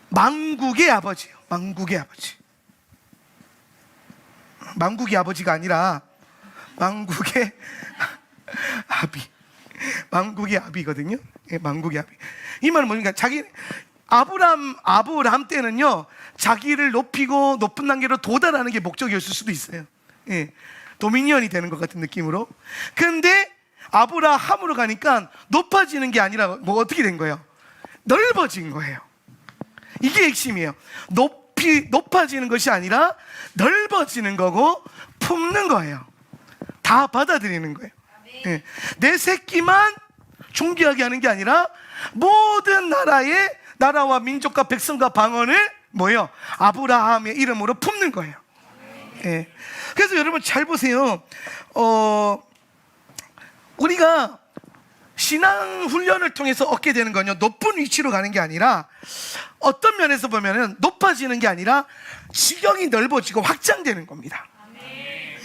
Speaker 1: 만국의 아버지예요. 만국의 아버지. 만국의 아버지가 아니라 만국의 아비. 만국의 아비거든요. 예, 만국의 아비. 이 말은 뭡니까? 아브라함 때는요, 자기를 높이고 높은 단계로 도달하는 게 목적이었을 수도 있어요. 예, 도미니언이 되는 것 같은 느낌으로. 근데 아브라함으로 가니까 높아지는 게 아니라 뭐 어떻게 된 거예요? 넓어진 거예요. 이게 핵심이에요. 높아지는 것이 아니라 넓어지는 거고 품는 거예요. 다 받아들이는 거예요. 예, 내 새끼만 존귀하게 하는 게 아니라 모든 나라와 민족과 백성과 방언을 뭐예요? 아브라함의 이름으로 품는 거예요. 예. 그래서 여러분 잘 보세요. 우리가 신앙 훈련을 통해서 얻게 되는 건요, 높은 위치로 가는 게 아니라, 어떤 면에서 보면은 높아지는 게 아니라 지경이 넓어지고 확장되는 겁니다.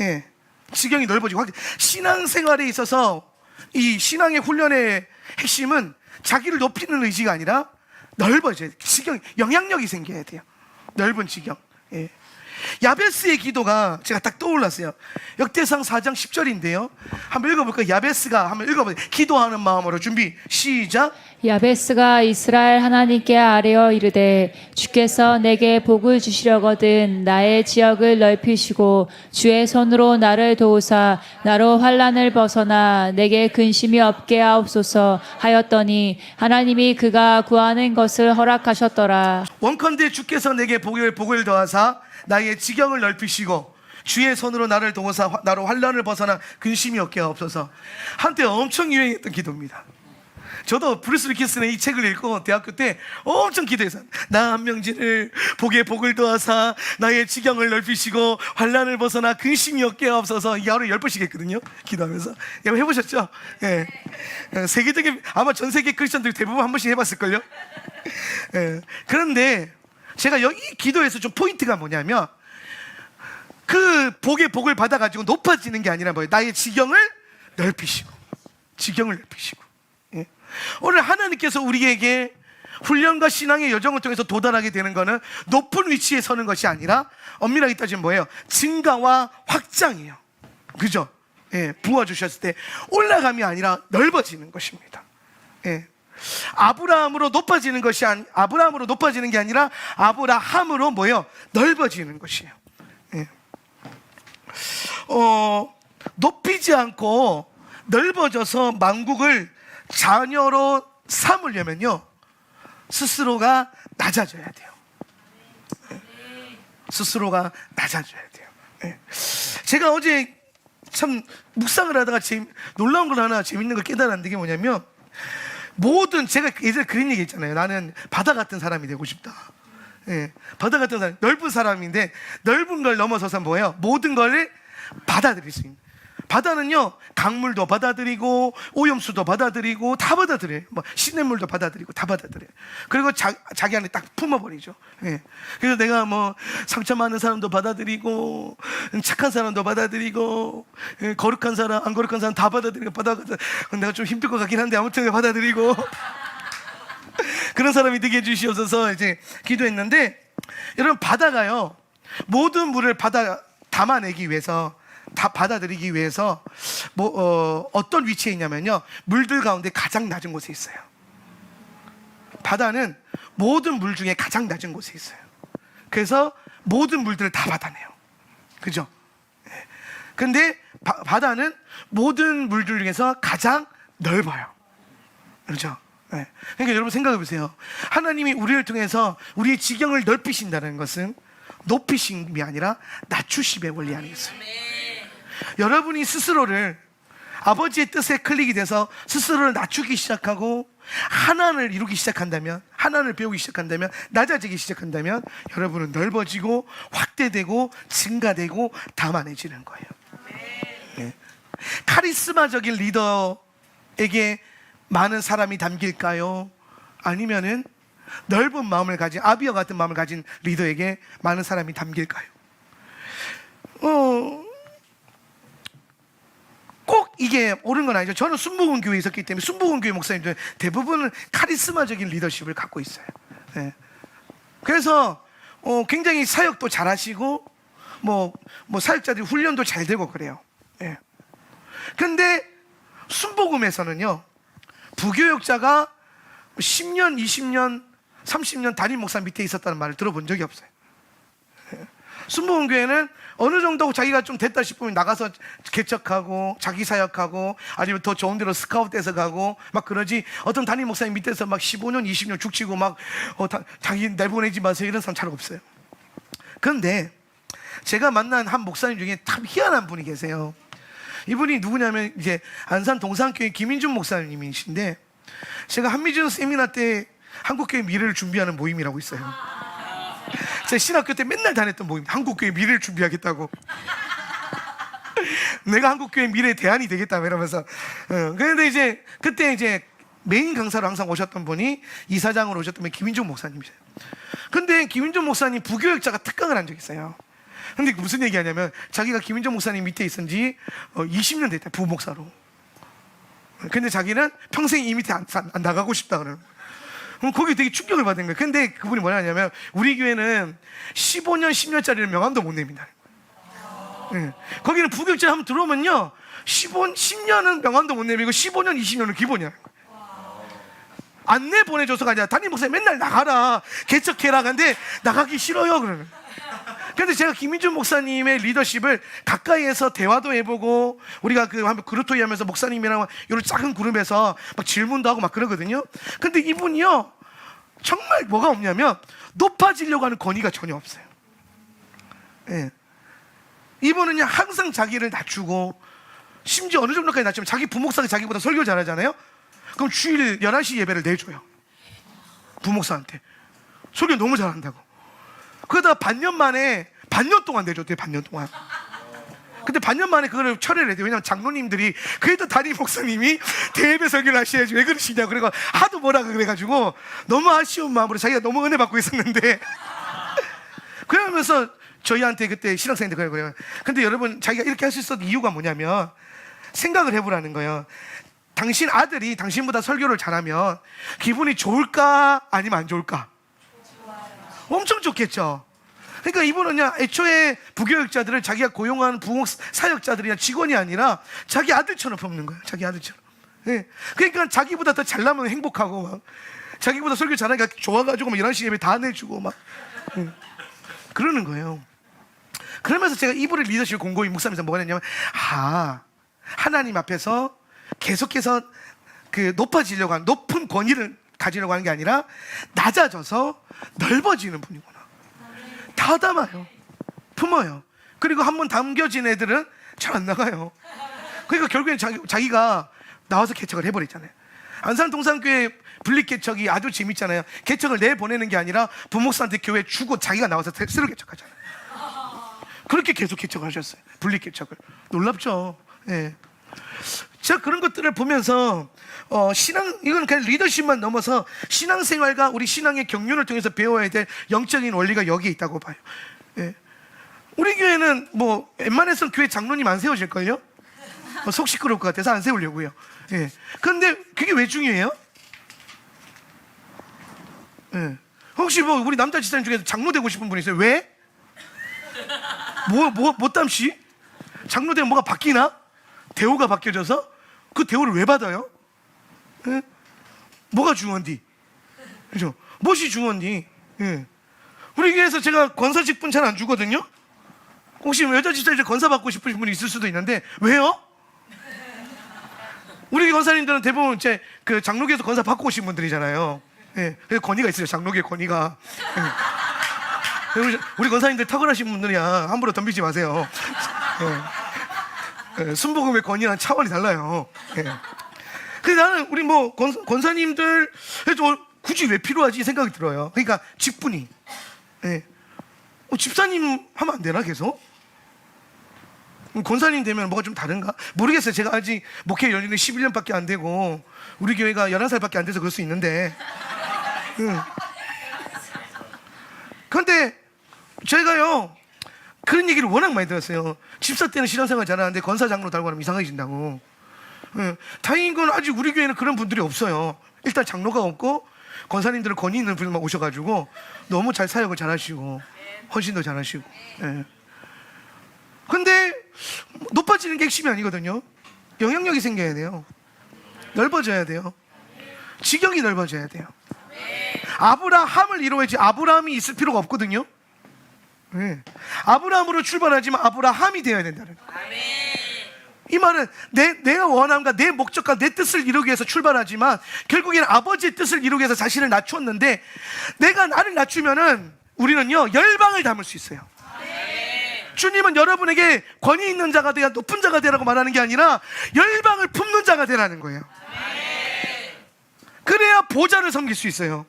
Speaker 1: 예. 지경이 넓어지고 신앙생활에 있어서 이 신앙의 훈련의 핵심은 자기를 높이는 의지가 아니라 넓어져야 돼요. 지경, 영향력이 생겨야 돼요. 넓은 지경. 예. 야베스의 기도가 제가 딱 떠올랐어요. 역대상 4장 10절인데요. 한번 읽어볼까요? 야베스가 한번 읽어보세요. 기도하는 마음으로 준비, 시작.
Speaker 2: 야베스가 이스라엘 하나님께 아뢰어 이르되 주께서 내게 복을 주시려거든 나의 지역을 넓히시고 주의 손으로 나를 도우사 나로 환난을 벗어나 내게 근심이 없게 하옵소서 하였더니 하나님이 그가 구하는 것을 허락하셨더라.
Speaker 1: 원컨대 주께서 내게 복을 더하사 나의 지경을 넓히시고 주의 손으로 나를 도우사 나로 환난을 벗어나 근심이 없게 하옵소서. 한때 엄청 유행했던 기도입니다. 저도 브루스 리킨슨의 이 책을 읽고 대학교 때 엄청 기도했어요. 나 한명진을 복을 더하사 나의 지경을 넓히시고 환난을 벗어나 근심이 없게 하옵소서. 이 하루에 10번씩 했거든요, 기도하면서. 여러분 해보셨죠? 예. 세계적인, 아마 전 세계 크리스천들 대부분 한 번씩 해봤을걸요. 예. 그런데 제가 여기 기도에서 좀 포인트가 뭐냐면, 그 복을 받아가지고 높아지는 게 아니라 뭐예요? 나의 지경을 넓히시고. 예. 오늘 하나님께서 우리에게 훈련과 신앙의 여정을 통해서 도달하게 되는 것은 높은 위치에 서는 것이 아니라 엄밀하게 따지면 뭐예요? 증가와 확장이에요. 그죠? 예. 부어주셨을 때 올라감이 아니라 넓어지는 것입니다. 예. 아브라함으로 높아지는 게 아니라 아브라함으로 뭐예요? 넓어지는 것이에요. 예. 높이지 않고 넓어져서 만국을 자녀로 삼으려면요, 스스로가 낮아져야 돼요. 예. 스스로가 낮아져야 돼요. 예. 제가 어제 참 묵상을 하다가 놀라운 걸 하나, 재밌는 걸 깨달았는데, 게 뭐냐면, 제가 예전에 그런 얘기 했잖아요. 나는 바다 같은 사람이 되고 싶다. 예, 바다 같은 사람, 넓은 사람인데 넓은 걸 넘어서서 뭐예요? 모든 걸 받아들일 수 있는. 바다는요, 강물도 받아들이고 오염수도 받아들이고 다 받아들여요. 뭐 시냇물도 받아들이고 다 받아들여요. 그리고 자기 안에 딱 품어버리죠. 예. 그래서 내가 뭐 상처 많은 사람도 받아들이고 착한 사람도 받아들이고, 예, 거룩한 사람 안 거룩한 사람 다 받아들이고 내가 좀 힘들 것 같긴 한데 아무튼 받아들이고 그런 사람이 되게 해주시옵소서 이제 기도했는데, 여러분 바다가요, 모든 물을 담아내기 위해서, 다 받아들이기 위해서 어떤 위치에 있냐면요, 물들 가운데 가장 낮은 곳에 있어요. 바다는 모든 물 중에 가장 낮은 곳에 있어요. 그래서 모든 물들을 다 받아내요. 그죠? 근데 바다는 모든 물들 중에서 가장 넓어요. 그렇죠? 그러니까 여러분 생각해 보세요. 하나님이 우리를 통해서 우리의 지경을 넓히신다는 것은 높이심이 아니라 낮추심의 원리 아니겠어요? 여러분이 스스로를 아버지의 뜻에 클릭이 돼서 스스로를 낮추기 시작하고 하나를 이루기 시작한다면, 하나를 배우기 시작한다면, 낮아지기 시작한다면 여러분은 넓어지고 확대되고 증가되고 다만해지는 거예요. 네. 카리스마적인 리더에게 많은 사람이 담길까요? 아니면은 넓은 마음을 가진, 아비와 같은 마음을 가진 리더에게 많은 사람이 담길까요? 꼭 이게 옳은 건 아니죠. 저는 순복음 교회에 있었기 때문에 순복음 교회 목사님들 대부분은 카리스마적인 리더십을 갖고 있어요. 네. 그래서 굉장히 사역도 잘하시고 뭐 사역자들이 훈련도 잘 되고 그래요. 네. 근데 순복음에서는요, 부교역자가 10년, 20년, 30년 담임 목사 밑에 있었다는 말을 들어본 적이 없어요. 순복음 교회는 어느 정도 자기가 좀 됐다 싶으면 나가서 개척하고 자기 사역하고 아니면 더 좋은 데로 스카웃돼서 가고 막 그러지, 어떤 담임 목사님 밑에서 막 15년, 20년 죽치고 막 자기 내보내지 마세요 이런 사람 잘 없어요. 그런데 제가 만난 한 목사님 중에 참 희한한 분이 계세요. 이분이 누구냐면 이제 안산 동산교회 김인준 목사님이신데, 제가 한미준 세미나 때 한국교회 미래를 준비하는 모임이라고 있어요. 제 신학교 때 맨날 다녔던 모임, 한국교회 미래를 준비하겠다고. 내가 한국교회 미래의 대안이 되겠다 이러면서. 그런데 이제 그때 이제 메인 강사로 항상 오셨던 분이 이사장으로 오셨던 분이 김인준 목사님이세요. 근데 김인준 목사님 부교역자가 특강을 한 적이 있어요. 근데 무슨 얘기하냐면 자기가 김인준 목사님 밑에 있은 지 20년 됐다, 부목사로. 근데 자기는 평생 이 밑에 안 나가고 싶다 그러는 거예요. 그럼 거기 되게 충격을 받은 거예요. 근데 그분이 뭐냐면 우리 교회는 15년, 10년짜리를 명함도 못 냅니다. 네. 거기는 부교역자 한번 들어오면요, 10년은 명함도 못 내밀고 15년, 20년은 기본이야. 안내 보내줘서가 아니라 담임 목사님 맨날 나가라, 개척해라. 근데 나가기 싫어요 그러는. 근데 제가 김인준 목사님의 리더십을 가까이에서 대화도 해보고, 우리가 한번 그루토이 하면서 목사님이랑 이런 작은 그룹에서 막 질문도 하고 막 그러거든요. 근데 이분이요, 정말 뭐가 없냐면 높아지려고 하는 권위가 전혀 없어요. 예. 이분은요 항상 자기를 낮추고, 심지어 어느 정도까지 낮추면 자기 부목사가 자기보다 설교 잘하잖아요. 그럼 주일 11시 예배를 내줘요, 부목사한테. 설교 너무 잘한다고. 그러다가 반년 동안 내줬대요. 반년 동안. 근데 반년 만에 그걸 철회를 해요. 왜냐면 장로님들이, 그래도 담임 목사님이 대예배 설교를 하셔야지 왜 그러시냐고, 그리고 하도 뭐라 그래가지고 너무 아쉬운 마음으로 자기가 너무 은혜 받고 있었는데 그러면서 저희한테 그때 신학생들 그래요. 근데 여러분, 자기가 이렇게 할 수 있었던 이유가 뭐냐면 생각을 해보라는 거예요. 당신 아들이 당신보다 설교를 잘하면 기분이 좋을까 아니면 안 좋을까? 엄청 좋겠죠. 그러니까 이분은요, 애초에 부교역자들을 자기가 고용한 부목 사역자들이나 직원이 아니라 자기 아들처럼 뽑는 거예요. 자기 아들처럼. 네. 그러니까 자기보다 더 잘나면 행복하고, 막 자기보다 설교 잘하니까 좋아가지고 막 11시 예배 다 내주고 막 그러는 거예요. 그러면서 제가 이분의 리더십을 공고히 묵상하면서 뭐가 됐냐면, 하나님 앞에서 계속해서 그 높아지려고 하는, 높은 권위를 가지려고 하는 게 아니라 낮아져서 넓어지는 분이구나. 다담아요, 품어요. 그리고 한번 담겨진 애들은 잘 안 나가요. 그러니까 결국엔 자기가 나와서 개척을 해버렸잖아요. 안산 동산교회 분립 개척이 아주 재밌잖아요. 개척을 내보내는 게 아니라 부목사한테 교회 주고 자기가 나와서 새로 개척하잖아요. 그렇게 계속 개척을 하셨어요, 분립 개척을. 놀랍죠. 예. 제가 그런 것들을 보면서 이건 그냥 리더십만 넘어서 신앙생활과 우리 신앙의 경륜을 통해서 배워야 될 영적인 원리가 여기에 있다고 봐요. 예. 우리 교회는 뭐 웬만해서는 교회 장로님 안 세우실걸요? 속 시끄러울 것 같아서 안 세우려고요. 예. 그런데 그게 왜 중요해요? 예. 혹시 뭐 우리 남자 지사님 중에서 장로 되고 싶은 분 있어요? 왜? 뭐 땀씨? 장로 되면 뭐가 바뀌나? 대우가 바뀌어져서? 그 대우를 왜 받아요? 예? 뭐가 중요한디? 그죠? 무엇이 중요한지. 예. 우리 교회에서 제가 권사 직분 잘 안 주거든요. 혹시 여자 집사님 권사 받고 싶으신 분이 있을 수도 있는데 왜요? 우리 권사님들은 대부분 제 그 장로교에서 권사 받고 오신 분들이잖아요. 예, 그래서 권위가 있어요. 장로교의 권위가. 예. 우리 권사님들 탁월하신 분들이야. 함부로 덤비지 마세요. 예. 예, 순복음의 권위랑 차원이 달라요. 예. 그래서 나는 우리 뭐 권사님들 해도 굳이 왜 필요하지 생각이 들어요. 그러니까 직분이. 예. 집사님 하면 안 되나 계속? 권사님 되면 뭐가 좀 다른가? 모르겠어요. 제가 아직 목회 연륜이 11년밖에 안 되고 우리 교회가 11살밖에 안 돼서 그럴 수 있는데 그런데 제가요 그런 얘기를 워낙 많이 들었어요. 집사 때는 신앙생활 잘하는데 권사 장로 달고 하면 이상해진다고. 다행인 건 아직 우리 교회는 그런 분들이 없어요. 일단 장로가 없고 권사님들은 권위 있는 분들만 오셔가지고 너무 잘 사역을 잘하시고 헌신도 잘하시고. 근데 높아지는 게 핵심이 아니거든요. 영향력이 생겨야 돼요. 넓어져야 돼요. 지경이 넓어져야 돼요. 아브라함을 이루어야지 아브라함이 있을 필요가 없거든요. 아브라함으로 출발하지만 아브라함이 되어야 된다는 거예요. 이 말은 내가 원함과 내 목적과 내 뜻을 이루기 위해서 출발하지만 결국에는 아버지의 뜻을 이루기 위해서 자신을 낮췄는데 내가 나를 낮추면은 우리는요 열방을 담을 수 있어요. 주님은 여러분에게 권위 있는 자가 되야 높은 자가 되라고 말하는 게 아니라 열방을 품는 자가 되라는 거예요. 그래야 보좌를 섬길 수 있어요.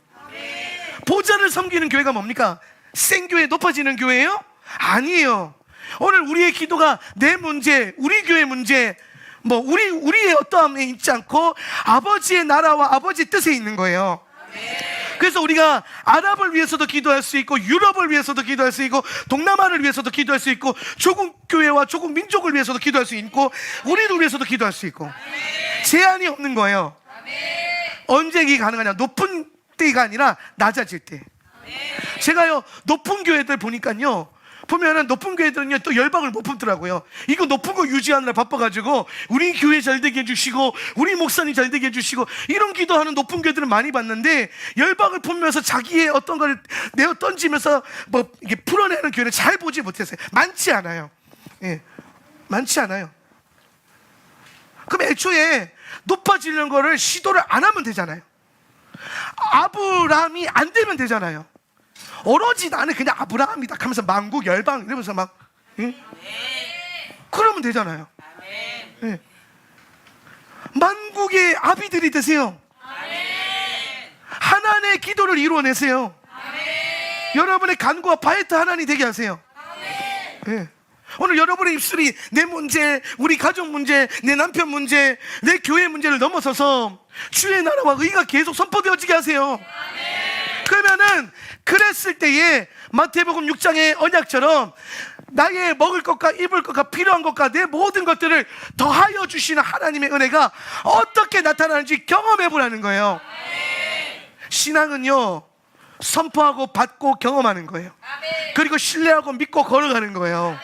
Speaker 1: 보좌를 섬기는 교회가 뭡니까? 생교회 높아지는 교회예요? 아니에요. 오늘 우리의 기도가 내 문제, 우리 교회 문제, 뭐 우리의 어떠함에 있지 않고 아버지의 나라와 아버지의 뜻에 있는 거예요. 그래서 우리가 아랍을 위해서도 기도할 수 있고 유럽을 위해서도 기도할 수 있고 동남아를 위해서도 기도할 수 있고 조국 교회와 조국 민족을 위해서도 기도할 수 있고 우리를 위해서도 기도할 수 있고 제한이 없는 거예요. 언제 이게 가능하냐? 높은 때가 아니라 낮아질 때. 제가요 높은 교회들 보니까요 보면은 높은 교회들은요 또 열방을 못 품더라고요. 이거 높은 거 유지하느라 바빠가지고 우리 교회 잘 되게 해주시고 우리 목사님 잘 되게 해주시고 이런 기도하는 높은 교회들은 많이 봤는데 열방을 품면서 자기의 어떤 걸 내어 던지면서 뭐 이게 풀어내는 교회는 잘 보지 못했어요. 많지 않아요. 예, 많지 않아요. 그럼 애초에 높아지는 거를 시도를 안 하면 되잖아요. 아브라함이 안 되면 되잖아요. 오로지 나는 그냥 아브라함이다 하면서 만국 열방 이러면서 막 그러면 되잖아요. 만국의 아비들이 되세요. 하나님의 기도를 이루어내세요. 여러분의 간구와 바에트 하나님 되게 하세요. 오늘 여러분의 입술이 내 문제, 우리 가족 문제, 내 남편 문제, 내 교회 문제를 넘어서서 주의 나라와 의가 계속 선포되어지게 하세요. 그러면은 그랬을 때에 마태복음 6장의 언약처럼 나의 먹을 것과 입을 것과 필요한 것과 내 모든 것들을 더하여 주시는 하나님의 은혜가 어떻게 나타나는지 경험해 보라는 거예요. 신앙은요 선포하고 받고 경험하는 거예요. 그리고 신뢰하고 믿고 걸어가는 거예요.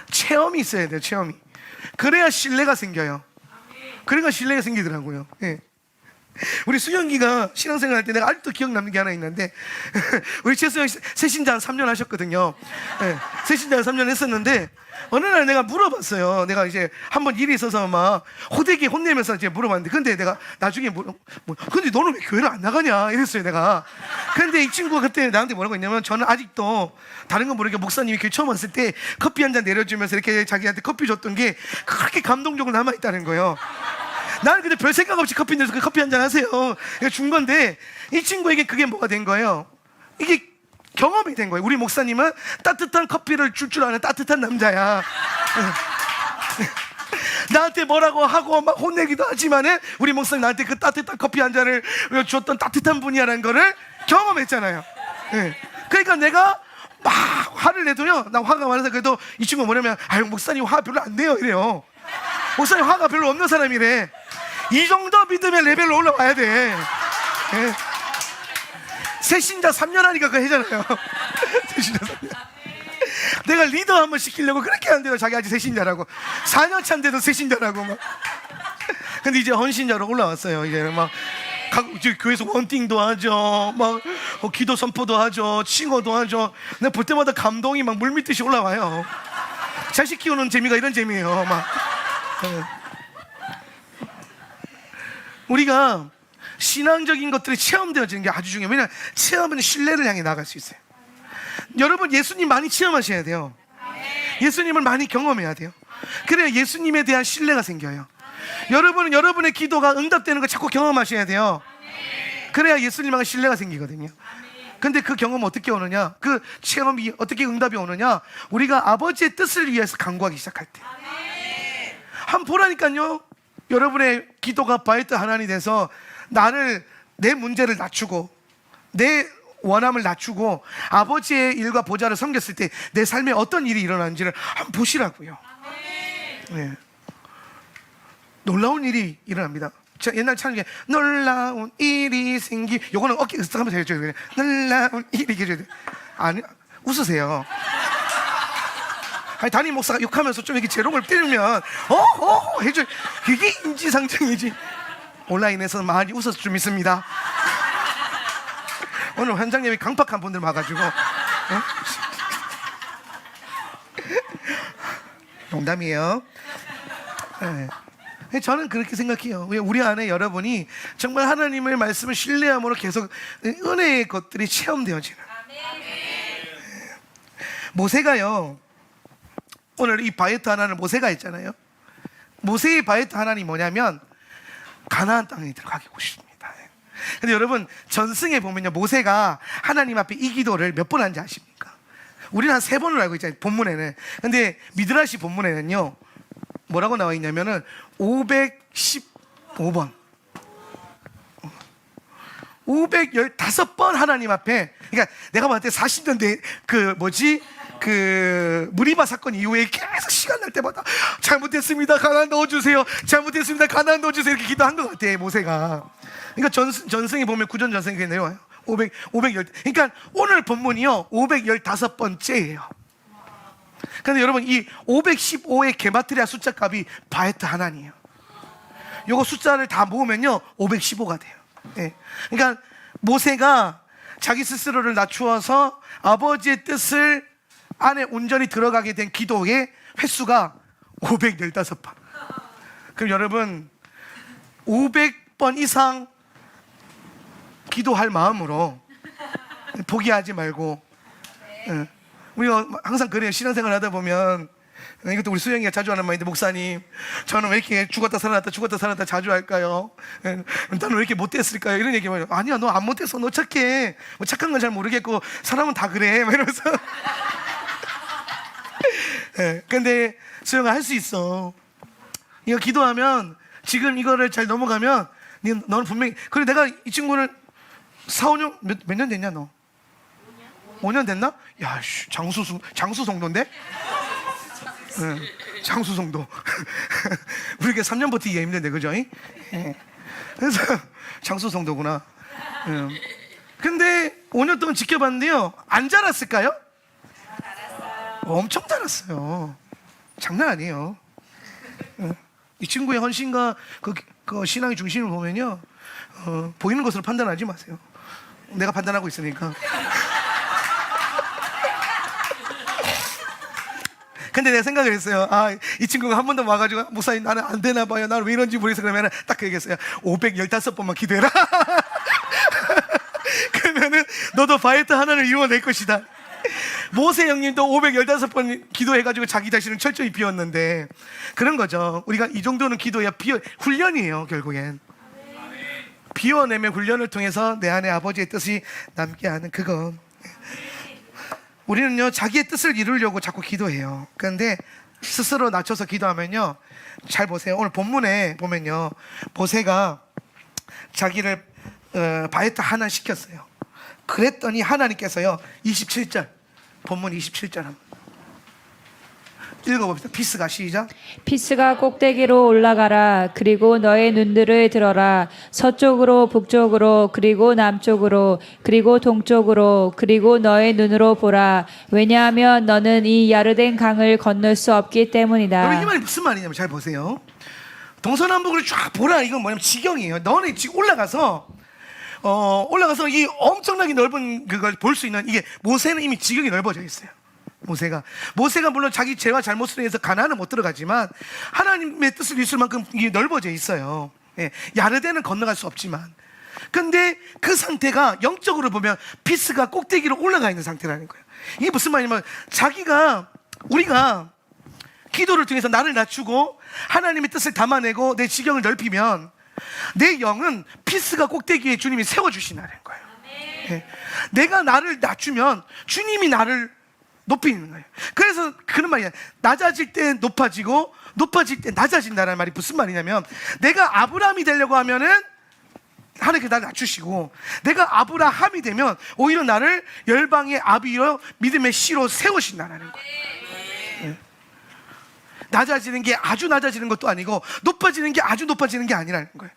Speaker 1: 체험이 있어야 돼요. 체험이. 그래야 신뢰가 생겨요. 그러니까 신뢰가 생기더라고요. 우리 수영이가 신앙생활 할 때 내가 아직도 기억 남는 게 하나 있는데 우리 최수영 새신자 한 3년 하셨거든요. 새신자 한 3년 했었는데 어느 날 내가 물어봤어요. 내가 이제 한번 일이 있어서 막 호되게 혼내면서 이제 물어봤는데 근데 내가 나중에 근데 너는 왜 교회를 안 나가냐 이랬어요 내가. 근데 이 친구가 그때 나한테 뭐라고 했냐면 저는 아직도 다른 건 모르게 목사님이 교회 처음 왔을 때 커피 한 잔 내려주면서 이렇게 자기한테 커피 줬던 게 그렇게 감동적으로 남아있다는 거예요. 나는 근데 별 생각 없이 커피 내서 커피 한잔 하세요. 준 건데 이 친구에게 그게 뭐가 된 거예요? 이게 경험이 된 거예요. 우리 목사님은 따뜻한 커피를 줄 줄 아는 따뜻한 남자야. 나한테 뭐라고 하고 막 혼내기도 하지만은 우리 목사님 나한테 그 따뜻한 커피 한 잔을 줬던 따뜻한 분이라는 거를 경험했잖아요. 그러니까 내가 막 화를 내도요 나 화가 많아서 그래도 이 친구가 뭐냐면 아유 목사님 화 별로 안 내요 이래요. 목사님 화가 별로 없는 사람이래. 이 정도 믿음의 레벨로 올라와야 돼. 새신자 3년 하니까 그거 해잖아요. 새신자 3년. 내가 리더 한번 시키려고 그렇게 하는데도 자기 아직 새신자라고 4년 차인데도 새신자라고 막. 근데 이제 헌신자로 올라왔어요. 이제 막 이제 교회에서 원띵도 하죠. 막 기도 선포도 하죠. 칭호도 하죠. 내가 볼 때마다 감동이 막 물밀듯이 올라와요. 자식 키우는 재미가 이런 재미예요. 막 우리가 신앙적인 것들이 체험되어지는 게 아주 중요해요. 왜냐하면 체험은 신뢰를 향해 나갈 수 있어요. 여러분 예수님 많이 체험하셔야 돼요. 예수님을 많이 경험해야 돼요. 그래야 예수님에 대한 신뢰가 생겨요. 여러분은 여러분의 기도가 응답되는 걸 자꾸 경험하셔야 돼요. 그래야 예수님하고 신뢰가 생기거든요. 근데 그 경험은 어떻게 오느냐, 그 체험이 어떻게 응답이 오느냐, 우리가 아버지의 뜻을 위해서 간구하기 시작할 때. 한번 보라니까요. 여러분의 기도가 바이트 하나님 돼서 내 문제를 낮추고 내 원함을 낮추고 아버지의 일과 보좌를 섬겼을 때 내 삶에 어떤 일이 일어나는지를 한번 보시라고요. 네. 놀라운 일이 일어납니다. 제가 옛날 찬양에 놀라운 일이 생기, 요거는 어깨 한번 해줘야 돼요. 놀라운 일이 해줘야 돼요. 아니, 웃으세요. 아니, 담임 목사가 욕하면서 좀 이렇게 제롱을 때리면 해줘. 그게 인지상정이지. 온라인에서 많이 웃어서 좀 있습니다. 오늘 현장님이 강팍한 분들 와가지고 농담이에요. 네. 저는 그렇게 생각해요. 우리 안에 여러분이 정말 하나님의 말씀을 신뢰함으로 계속 은혜의 것들이 체험되어지는. 모세가요, 오늘 이 바이트 하나는 모세가 했잖아요. 모세의 바이트 하나는 뭐냐면 가나안 땅에 들어가고 싶습니다. 근데 여러분 전승에 보면요, 모세가 하나님 앞에 이 기도를 몇 번 한지 아십니까? 우리는 한 3번을 알고 있잖아요, 본문에는. 근데 미드라시 본문에는요 뭐라고 나와 있냐면은 515번 515번 하나님 앞에, 그러니까 내가 봤을 때 40년대 무리바 사건 이후에 계속 시간 날 때마다 잘못했습니다, 가나안 넣어주세요, 잘못했습니다, 가나안 넣어주세요, 이렇게 기도한 것 같아 모세가. 그러니까 전승에 보면 구전 전승에 내려와요. 510. 그러니까 오늘 본문이요 515번째예요. 근데 여러분 이 515의 게마트리아 숫자 값이 바에트 하나니에요. 요거 숫자를 다 모으면요 515가 돼요. 네. 그러니까 모세가 자기 스스로를 낮추어서 아버지의 뜻을 안에 온전히 들어가게 된 기도의 횟수가 515번. 그럼 여러분 500번 이상 기도할 마음으로 포기하지 말고. 우리가 항상 그래요. 신앙생활 하다 보면, 이것도 우리 수영이가 자주 하는 말인데, 목사님 저는 왜 이렇게 죽었다 살아났다 자주 할까요? 나는 왜 이렇게 못됐을까요? 이런 얘기만 해요. 아니야, 너 안 못됐어, 너 착해. 뭐 착한 건 잘 모르겠고 사람은 다 그래 막 이러면서. 근데 수영아 할 수 있어. 이거 기도하면 지금 이거를 잘 넘어가면 너는 분명히. 그래, 내가 이 친구를 4, 5년 몇 년 됐냐 너? 5년 됐나? 야, 장수 성도인데? 장수 성도. 우리가 3년 버티기가 힘든데, 그죠? 그래서 장수 성도구나. 근데 5년 동안 지켜봤는데요, 안 자랐을까요? 엄청 자랐어요. 장난 아니에요. 이 친구의 헌신과 그 신앙의 중심을 보면요, 보이는 것으로 판단하지 마세요. 내가 판단하고 있으니까. 근데 내가 생각을 했어요. 이 친구가 한 번 더 와가지고, 목사님 나는 안 되나 봐요, 나는 왜 이런지 모르겠어. 그러면 딱 그 얘기했어요. 515번만 기도해라. 그러면은 너도 바이트 하나를 이루어낼 것이다. 모세 형님도 515번 기도해가지고 자기 자신을 철저히 비웠는데, 그런 거죠. 우리가 이 정도는 기도야 훈련이에요. 결국엔 비워내며 훈련을 통해서 내 안에 아버지의 뜻이 남게 하는 그거. 우리는요 자기의 뜻을 이루려고 자꾸 기도해요. 그런데 스스로 낮춰서 기도하면요, 잘 보세요. 오늘 본문에 보면요, 모세가 자기를 바에트 하나 시켰어요. 그랬더니 하나님께서요 27절, 본문 27절 한번 읽어봅시다. 피스가 시작.
Speaker 2: 피스가 꼭대기로 올라가라. 그리고 너의 눈들을 들어라. 서쪽으로 북쪽으로 그리고 남쪽으로 그리고 동쪽으로 그리고 너의 눈으로 보라. 왜냐하면 너는 이 야르덴 강을 건널 수 없기 때문이다.
Speaker 1: 여러분 이 말이 무슨 말이냐면 잘 보세요. 동서남북을 쫙 보라. 이건 뭐냐면 지경이에요. 너네 지금 올라가서 올라가서 이 엄청나게 넓은 그걸 볼 수 있는, 이게 모세는 이미 지경이 넓어져 있어요. 모세가 물론 자기 죄와 잘못으로 해서 가나안은 못 들어가지만 하나님의 뜻을 이룰 만큼 이게 넓어져 있어요. 예, 야르단은 건너갈 수 없지만, 근데 그 상태가 영적으로 보면 피스가 꼭대기로 올라가 있는 상태라는 거예요. 이게 무슨 말이냐면, 우리가 기도를 통해서 나를 낮추고 하나님의 뜻을 담아내고 내 지경을 넓히면 내 영은 피스가 꼭대기에 주님이 세워주시나는 거예요. 예. 내가 나를 낮추면 주님이 나를 높이는 거예요. 그래서 그런 말이야. 낮아질 때 높아지고 높아질 때 낮아진다는 말이 무슨 말이냐면, 내가 아브라함이 되려고 하면은 하나님께 나를 낮추시고, 내가 아브라함이 되면 오히려 나를 열방의 아비로 믿음의 씨로 세우신다는 거예요. 예. 낮아지는 게 아주 낮아지는 것도 아니고 높아지는 게 아주 높아지는 게 아니라는 거예요.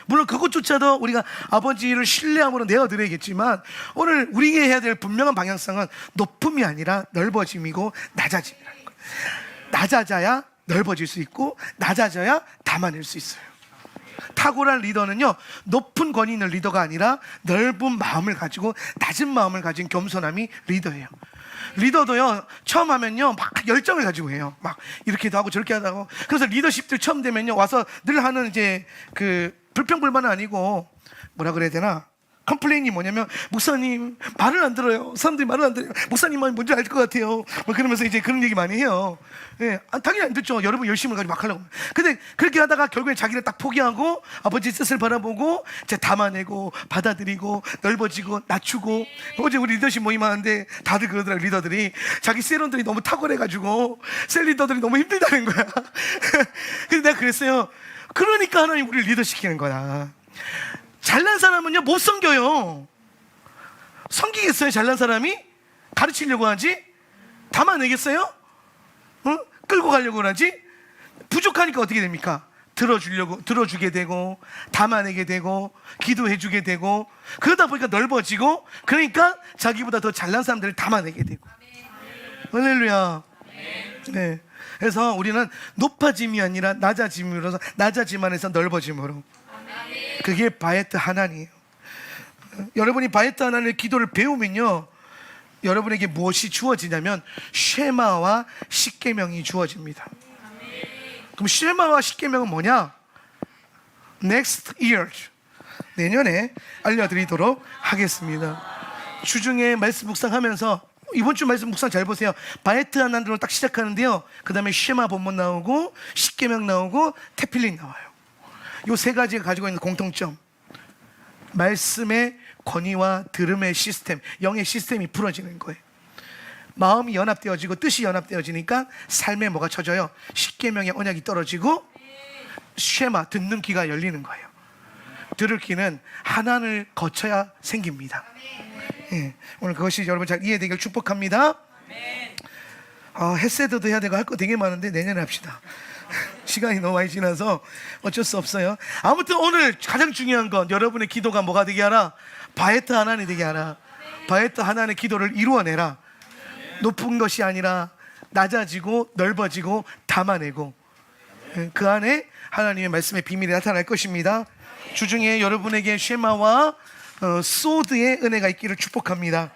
Speaker 1: 물론 그것조차도 우리가 아버지를 신뢰함으로 내어드려야겠지만, 오늘 우리가 해야 될 분명한 방향성은 높음이 아니라 넓어짐이고 낮아짐이라는 거예요. 낮아져야 넓어질 수 있고 낮아져야 담아낼 수 있어요. 탁월한 리더는요, 높은 권위 있는 리더가 아니라 넓은 마음을 가지고 낮은 마음을 가진 겸손함이 리더예요. 리더도요, 처음 하면요 막 열정을 가지고 해요. 막 이렇게도 하고 저렇게도 하고. 그래서 리더십들 처음 되면요 와서 늘 하는 이제 그 불평불만은 아니고, 뭐라 그래야 되나, 컴플레인이 뭐냐면, 목사님 말을 안 들어요. 사람들이 말을 안 들어요. 목사님만 뭔지 알 것 같아요. 뭐 그러면서 이제 그런 얘기 많이 해요. 예, 당연히 안 듣죠. 여러분 열심을 가지고 막 하려고. 근데 그렇게 하다가 결국엔 자기를 딱 포기하고 아버지 뜻을 바라보고 이제 담아내고 받아들이고 넓어지고 낮추고. 어제 우리 리더십 모임 하는데 다들 그러더라고요. 리더들이 자기 셀원들이 너무 탁월해가지고 셀 리더들이 너무 힘들다는 거야. 근데 내가 그랬어요. 그러니까 하나님 우리를 리더시키는 거야. 잘난 사람은요 못 섬겨요. 섬기겠어요? 잘난 사람이? 가르치려고 하지? 담아내겠어요? 응? 끌고 가려고 하지? 부족하니까 어떻게 됩니까? 들어주게 되고 담아내게 되고 기도해주게 되고, 그러다 보니까 넓어지고, 그러니까 자기보다 더 잘난 사람들을 담아내게 되고. 할렐루야. 네. 그래서 우리는 높아짐이 아니라 낮아짐으로서, 낮아짐 안에서 넓어짐으로. 그게 바에트 하나니에요. 여러분이 바에트 하나님의 기도를 배우면요, 여러분에게 무엇이 주어지냐면 쉐마와 십계명이 주어집니다. 그럼 쉐마와 십계명은 뭐냐? Next year, 내년에 알려드리도록 하겠습니다. 주중에 말씀 묵상하면서, 이번 주 말씀 묵상 잘 보세요. 바에트 하나님으로 딱 시작하는데요, 그 다음에 쉐마 본문 나오고 십계명 나오고 테필린 나와요. 이 세 가지가 가지고 있는 공통점, 말씀의 권위와 들음의 시스템, 영의 시스템이 풀어지는 거예요. 마음이 연합되어지고 뜻이 연합되어지니까 삶에 뭐가 쳐져요? 십계명의 언약이 떨어지고 쉐마, 듣는 귀가 열리는 거예요. 들을 귀는 하나님을 거쳐야 생깁니다. 예, 오늘 그것이 여러분 잘 이해되길 축복합니다. 햇세드도 해야 되고 할 거 되게 많은데 내년에 합시다. 시간이 너무 많이 지나서 어쩔 수 없어요. 아무튼 오늘 가장 중요한 건 여러분의 기도가 뭐가 되게 하라? 바에트 하나님 되게 하라. 바에트 하나님의 기도를 이루어내라. 높은 것이 아니라 낮아지고 넓어지고 담아내고, 그 안에 하나님의 말씀의 비밀이 나타날 것입니다. 주중에 여러분에게 쉐마와 소드의 은혜가 있기를 축복합니다.